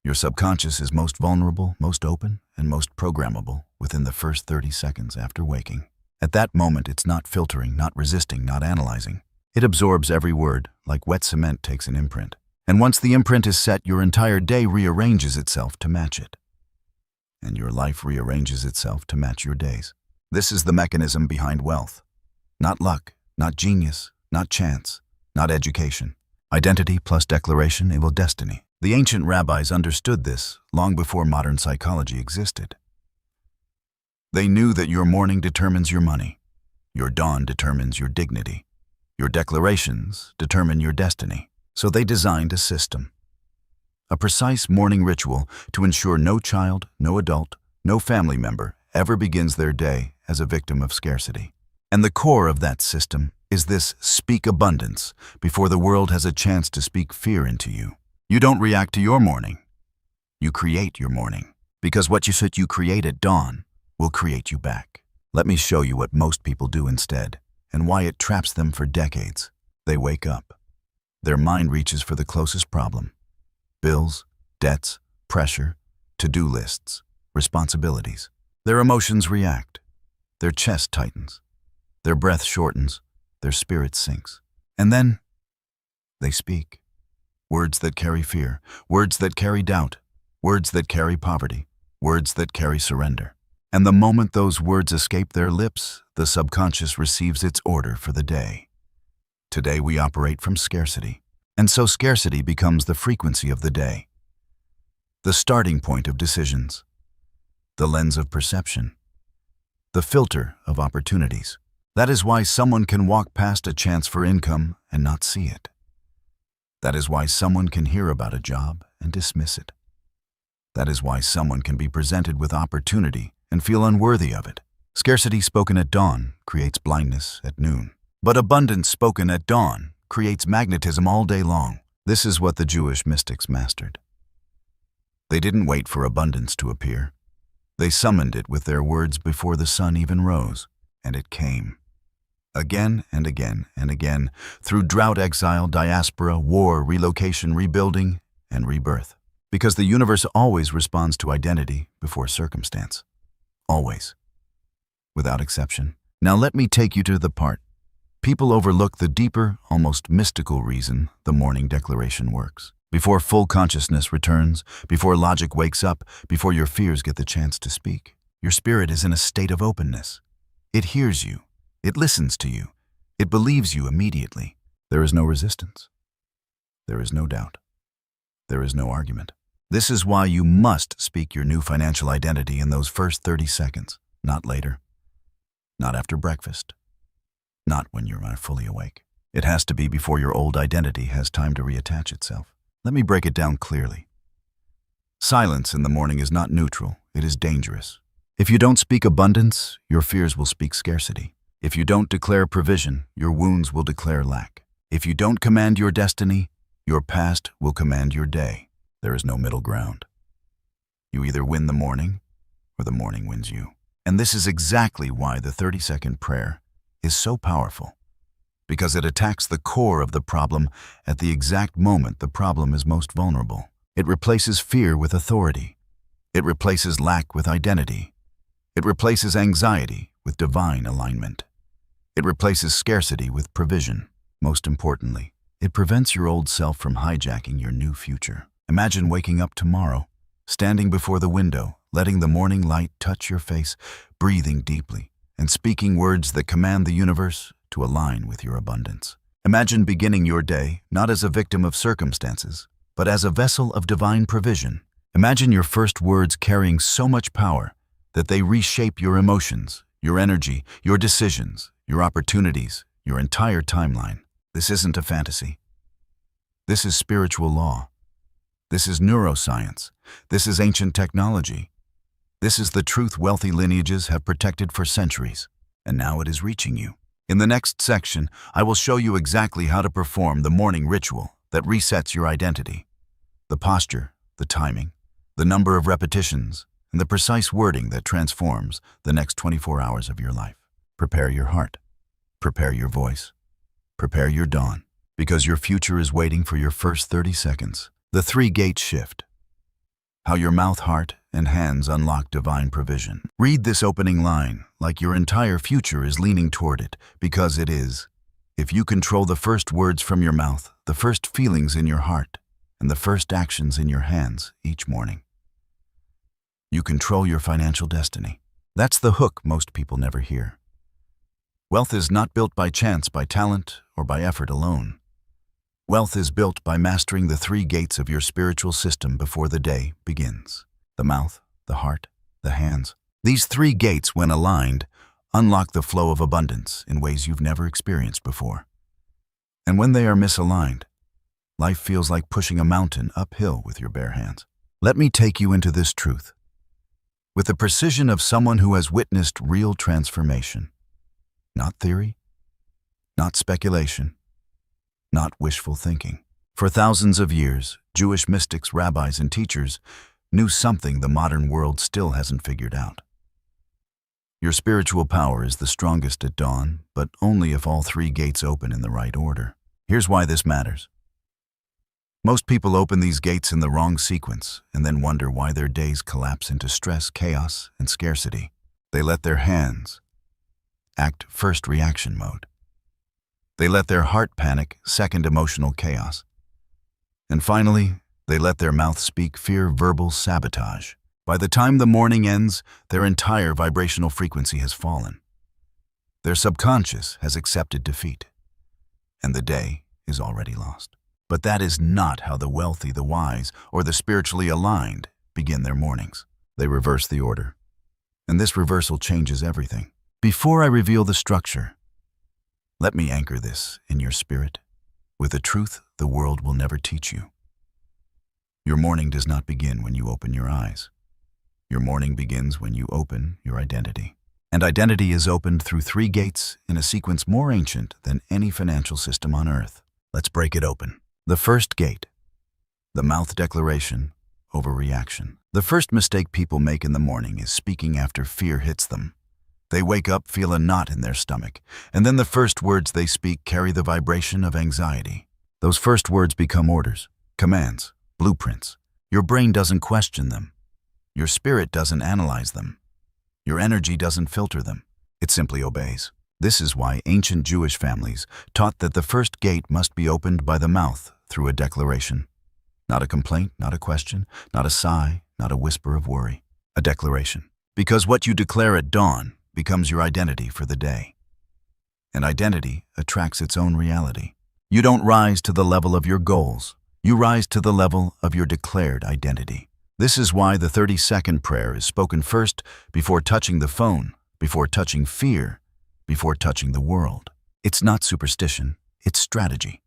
Your subconscious is most vulnerable, most open, and most programmable within the first 30 seconds after waking. At that moment, it's not filtering, not resisting, not analyzing. It absorbs every word like wet cement takes an imprint. And once the imprint is set, your entire day rearranges itself to match it. And your life rearranges itself to match your days. This is the mechanism behind wealth. Not luck, not genius, not chance, not education. Identity plus declaration equal destiny. The ancient rabbis understood this long before modern psychology existed. They knew that your morning determines your money. Your dawn determines your dignity. Your declarations determine your destiny. So they designed a system. A precise morning ritual to ensure no child, no adult, no family member ever begins their day as a victim of scarcity. And the core of that system is this: speak abundance before the world has a chance to speak fear into you. You don't react to your morning. You create your morning, because what you create at dawn will create you back. Let me show you what most people do instead, and why it traps them for decades. They wake up. Their mind reaches for the closest problem: bills, debts, pressure, to-do lists, responsibilities. Their emotions react. Their chest tightens. Their breath shortens. Their spirit sinks. And then they speak. Words that carry fear, words that carry doubt, words that carry poverty, words that carry surrender. And the moment those words escape their lips, the subconscious receives its order for the day. Today we operate from scarcity, and so scarcity becomes the frequency of the day, the starting point of decisions, the lens of perception, the filter of opportunities. That is why someone can walk past a chance for income and not see it. That is why someone can hear about a job and dismiss it. That is why someone can be presented with opportunity and feel unworthy of it. Scarcity spoken at dawn creates blindness at noon. But abundance spoken at dawn creates magnetism all day long. This is what the Jewish mystics mastered. They didn't wait for abundance to appear. They summoned it with their words before the sun even rose, and it came. Again and again and again, through drought, exile, diaspora, war, relocation, rebuilding, and rebirth. Because the universe always responds to identity before circumstance. Always. Without exception. Now let me take you to the part. People overlook the deeper, almost mystical reason the morning declaration works. Before full consciousness returns, before logic wakes up, before your fears get the chance to speak, your spirit is in a state of openness. It hears you. It listens to you. It believes you immediately. There is no resistance. There is no doubt. There is no argument. This is why you must speak your new financial identity in those first 30 seconds, not later, not after breakfast, not when you're fully awake. It has to be before your old identity has time to reattach itself. Let me break it down clearly. Silence in the morning is not neutral, it is dangerous. If you don't speak abundance, your fears will speak scarcity. If you don't declare provision, your wounds will declare lack. If you don't command your destiny, your past will command your day. There is no middle ground. You either win the morning or the morning wins you. And this is exactly why the 30-second prayer is so powerful, because it attacks the core of the problem at the exact moment the problem is most vulnerable. It replaces fear with authority. It replaces lack with identity. It replaces anxiety with divine alignment. It replaces scarcity with provision. Most importantly, it prevents your old self from hijacking your new future. Imagine waking up tomorrow, standing before the window, letting the morning light touch your face, breathing deeply, and speaking words that command the universe to align with your abundance. Imagine beginning your day not as a victim of circumstances, but as a vessel of divine provision. Imagine your first words carrying so much power that they reshape your emotions, your energy, your decisions, your opportunities, your entire timeline. This isn't a fantasy. This is spiritual law. This is neuroscience. This is ancient technology. This is the truth wealthy lineages have protected for centuries, and now it is reaching you. In the next section, I will show you exactly how to perform the morning ritual that resets your identity. The posture, the timing, the number of repetitions, and the precise wording that transforms the next 24 hours of your life. Prepare your heart. Prepare your voice. Prepare your dawn, because your future is waiting for your first 30 seconds. The 3-gate shift. How your mouth, heart, and hands unlock divine provision. Read this opening line like your entire future is leaning toward it, because it is. If you control the first words from your mouth, the first feelings in your heart, and the first actions in your hands each morning, you control your financial destiny. That's the hook most people never hear. Wealth is not built by chance, by talent, or by effort alone. Wealth is built by mastering the 3 gates of your spiritual system before the day begins. The mouth, the heart, the hands. These 3 gates, when aligned, unlock the flow of abundance in ways you've never experienced before. And when they are misaligned, life feels like pushing a mountain uphill with your bare hands. Let me take you into this truth, with the precision of someone who has witnessed real transformation. Not theory, not speculation, not wishful thinking. For thousands of years, Jewish mystics, rabbis, and teachers knew something the modern world still hasn't figured out. Your spiritual power is the strongest at dawn, but only if all 3 gates open in the right order. Here's why this matters. Most people open these gates in the wrong sequence and then wonder why their days collapse into stress, chaos, and scarcity. They let their hands act first reaction mode. They let their heart panic second emotional chaos. And finally, they let their mouth speak fear, verbal sabotage. By the time the morning ends, their entire vibrational frequency has fallen. Their subconscious has accepted defeat, and the day is already lost. But that is not how the wealthy, the wise, or the spiritually aligned begin their mornings. They reverse the order, and this reversal changes everything. Before I reveal the structure, let me anchor this in your spirit with a truth the world will never teach you. Your morning does not begin when you open your eyes. Your morning begins when you open your identity. And identity is opened through 3 gates in a sequence more ancient than any financial system on earth. Let's break it open. The first gate, the mouth declaration over reaction. The first mistake people make in the morning is speaking after fear hits them. They wake up, feel a knot in their stomach, and then the first words they speak carry the vibration of anxiety. Those first words become orders, commands, blueprints. Your brain doesn't question them. Your spirit doesn't analyze them. Your energy doesn't filter them. It simply obeys. This is why ancient Jewish families taught that the first gate must be opened by the mouth through a declaration. Not a complaint, not a question, not a sigh, not a whisper of worry. A declaration. Because what you declare at dawn becomes your identity for the day. And identity attracts its own reality. You don't rise to the level of your goals. You rise to the level of your declared identity. This is why the 30-second prayer is spoken first before touching the phone, before touching fear, before touching the world. It's not superstition, it's strategy.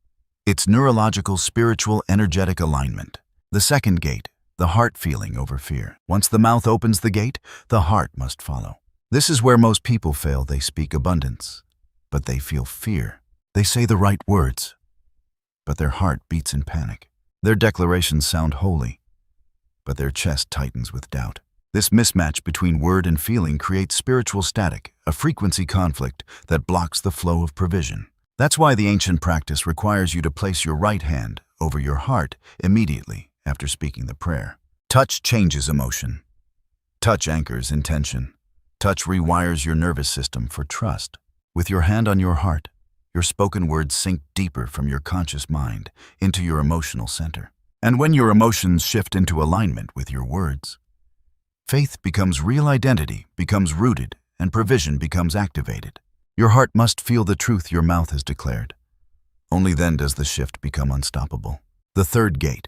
It's neurological, spiritual, energetic alignment. The second gate, the heart feeling over fear. Once the mouth opens the gate, the heart must follow. This is where most people fail. They speak abundance, but they feel fear. They say the right words, but their heart beats in panic. Their declarations sound holy, but their chest tightens with doubt. This mismatch between word and feeling creates spiritual static, a frequency conflict that blocks the flow of provision. That's why the ancient practice requires you to place your right hand over your heart immediately after speaking the prayer. Touch changes emotion. Touch anchors intention. Touch rewires your nervous system for trust. With your hand on your heart, your spoken words sink deeper from your conscious mind into your emotional center. And when your emotions shift into alignment with your words, faith becomes real, identity becomes rooted, and provision becomes activated. Your heart must feel the truth your mouth has declared. Only then does the shift become unstoppable. The third gate.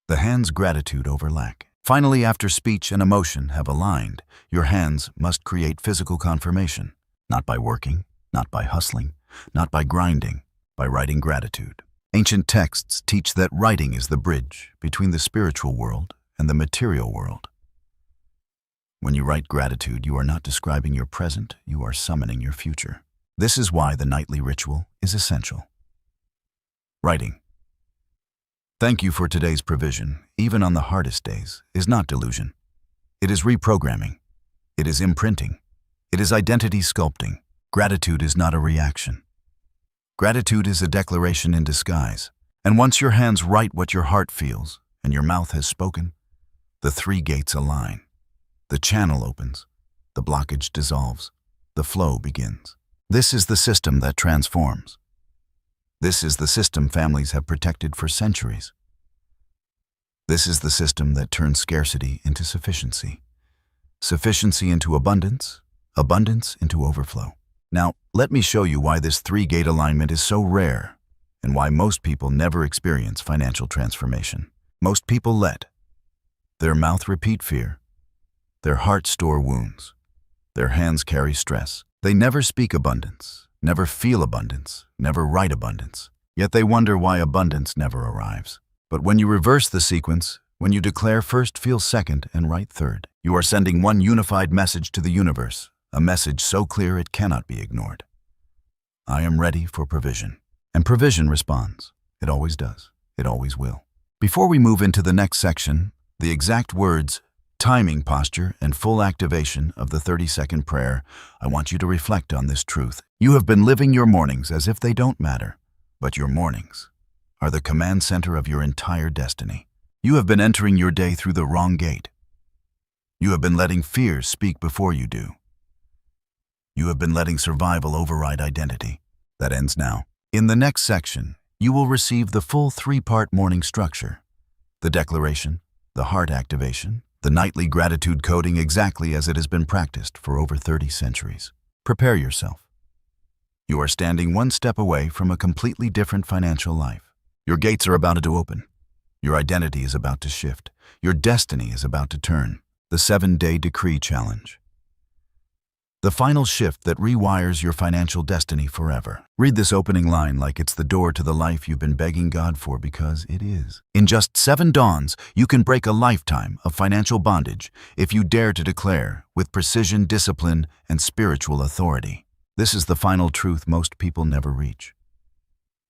The hand's gratitude over lack. Finally, after speech and emotion have aligned, your hands must create physical confirmation. Not by working, not by hustling, not by grinding, by writing gratitude. Ancient texts teach that writing is the bridge between the spiritual world and the material world. When you write gratitude, you are not describing your present, you are summoning your future. This is why the nightly ritual is essential. Writing. Thank you for today's provision, even on the hardest days, is not delusion. It is reprogramming. It is imprinting. It is identity sculpting. Gratitude is not a reaction. Gratitude is a declaration in disguise. And once your hands write what your heart feels and your mouth has spoken, the three gates align. The channel opens. The blockage dissolves. The flow begins. This is the system that transforms. This is the system families have protected for centuries. This is the system that turns scarcity into sufficiency, sufficiency into abundance, abundance into overflow. Now, let me show you why this three-gate alignment is so rare and why most people never experience financial transformation. Most people let their mouth repeat fear, their heart store wounds, their hands carry stress. They never speak abundance, never feel abundance, never write abundance. Yet they wonder why abundance never arrives. But when you reverse the sequence, when you declare first, feel second, and write third, you are sending one unified message to the universe, a message so clear it cannot be ignored. I am ready for provision. And provision responds. It always does. It always will. Before we move into the next section, the exact words, timing, posture, and full activation of the 30-second prayer, I want you to reflect on this truth. You have been living your mornings as if they don't matter, but your mornings are the command center of your entire destiny. You have been entering your day through the wrong gate. You have been letting fears speak before you do. You have been letting survival override identity. That ends now. In the next section, you will receive the full three-part morning structure: the declaration, the heart activation, the nightly gratitude coding, exactly as it has been practiced for over 30 centuries. Prepare yourself. You are standing one step away from a completely different financial life. Your gates are about to open. Your identity is about to shift. Your destiny is about to turn. The 7-Day Decree Challenge. The final shift that rewires your financial destiny forever. Read this opening line like it's the door to the life you've been begging God for, because it is. In just 7 dawns, you can break a lifetime of financial bondage if you dare to declare with precision, discipline, and spiritual authority. This is the final truth most people never reach.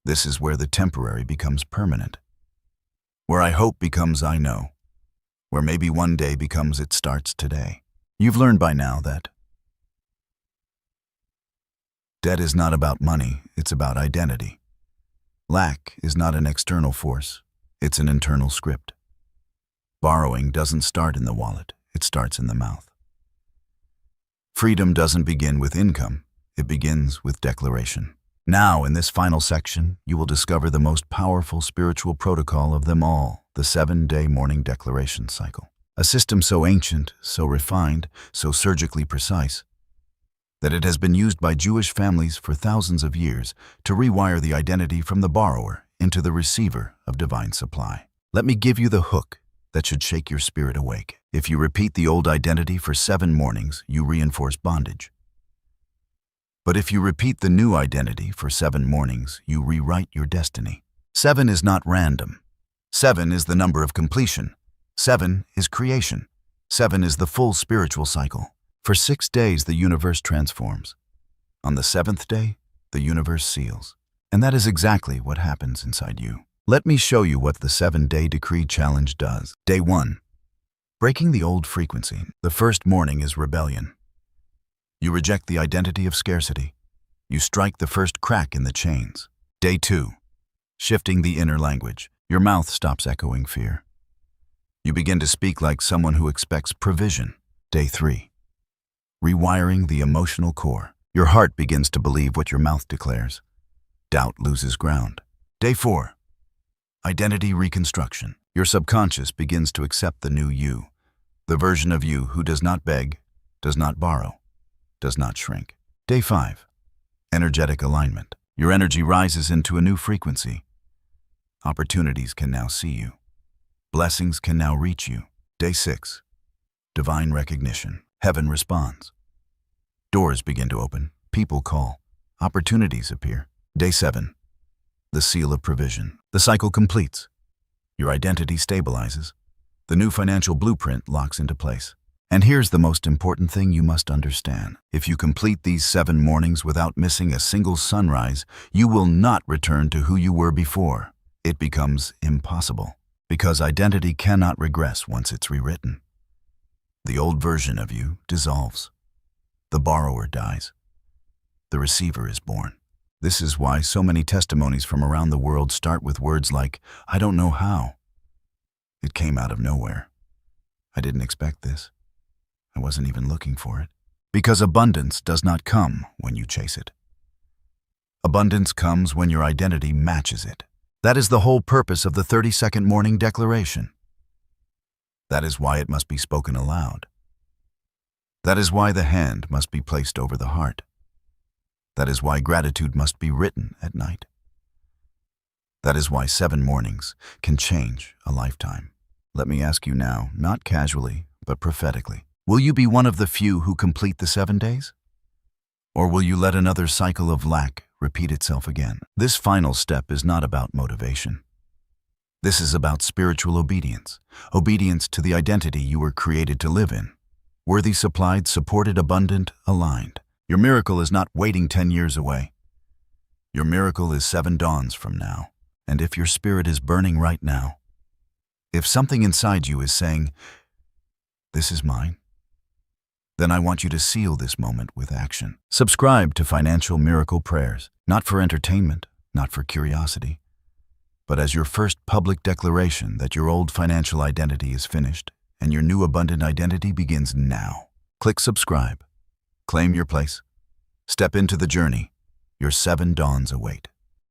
This is where the temporary becomes permanent. Where I hope becomes I know. Where maybe one day becomes it starts today. You've learned by now that debt is not about money, it's about identity. Lack is not an external force, it's an internal script. Borrowing doesn't start in the wallet, it starts in the mouth. Freedom doesn't begin with income, it begins with declaration. Now, in this final section, you will discover the most powerful spiritual protocol of them all, the 7-day morning declaration cycle. A system so ancient, so refined, so surgically precise, that it has been used by Jewish families for thousands of years to rewire the identity from the borrower into the receiver of divine supply. Let me give you the hook that should shake your spirit awake. If you repeat the old identity for 7 mornings, you reinforce bondage. But if you repeat the new identity for 7 mornings, you rewrite your destiny. 7 is not random. 7 is the number of completion. 7 is creation. 7 is the full spiritual cycle. For 6 days, the universe transforms. On the 7th day, the universe seals. And that is exactly what happens inside you. Let me show you what the 7-Day Decree Challenge does. Day 1. Breaking the old frequency. The first morning is rebellion. You reject the identity of scarcity. You strike the first crack in the chains. Day 2. Shifting the inner language. Your mouth stops echoing fear. You begin to speak like someone who expects provision. Day 3. Rewiring the emotional core. Your heart begins to believe what your mouth declares. Doubt loses ground. Day 4. Identity reconstruction. Your subconscious begins to accept the new you, the version of you who does not beg, does not borrow, does not shrink. Day 5. Energetic alignment. Your energy rises into a new frequency. Opportunities can now see you. Blessings can now reach you. Day 6. Divine recognition. Heaven responds. Doors begin to open. People call. Opportunities appear. Day 7. The seal of provision. The cycle completes. Your identity stabilizes. The new financial blueprint locks into place. And here's the most important thing you must understand. If you complete these 7 mornings without missing a single sunrise, you will not return to who you were before. It becomes impossible, because identity cannot regress once it's rewritten. The old version of you dissolves. The borrower dies. The receiver is born. This is why so many testimonies from around the world start with words like, "I don't know how. It came out of nowhere. I didn't expect this. I wasn't even looking for it." Because abundance does not come when you chase it. Abundance comes when your identity matches it. That is the whole purpose of the 30-second morning declaration. That is why it must be spoken aloud. That is why the hand must be placed over the heart. That is why gratitude must be written at night. That is why 7 mornings can change a lifetime. Let me ask you now, not casually, but prophetically, will you be one of the few who complete the 7 days? Or will you let another cycle of lack repeat itself again? This final step is not about motivation. This is about spiritual obedience, obedience to the identity you were created to live in. Worthy, supplied, supported, abundant, aligned. Your miracle is not waiting 10 years away. Your miracle is 7 dawns from now. And if your spirit is burning right now, if something inside you is saying, "This is mine," then I want you to seal this moment with action. Subscribe to Financial Miracle Prayers, not for entertainment, not for curiosity, but as your first public declaration that your old financial identity is finished and your new abundant identity begins now. Click subscribe. Claim your place. Step into the journey. Your 7 dawns await.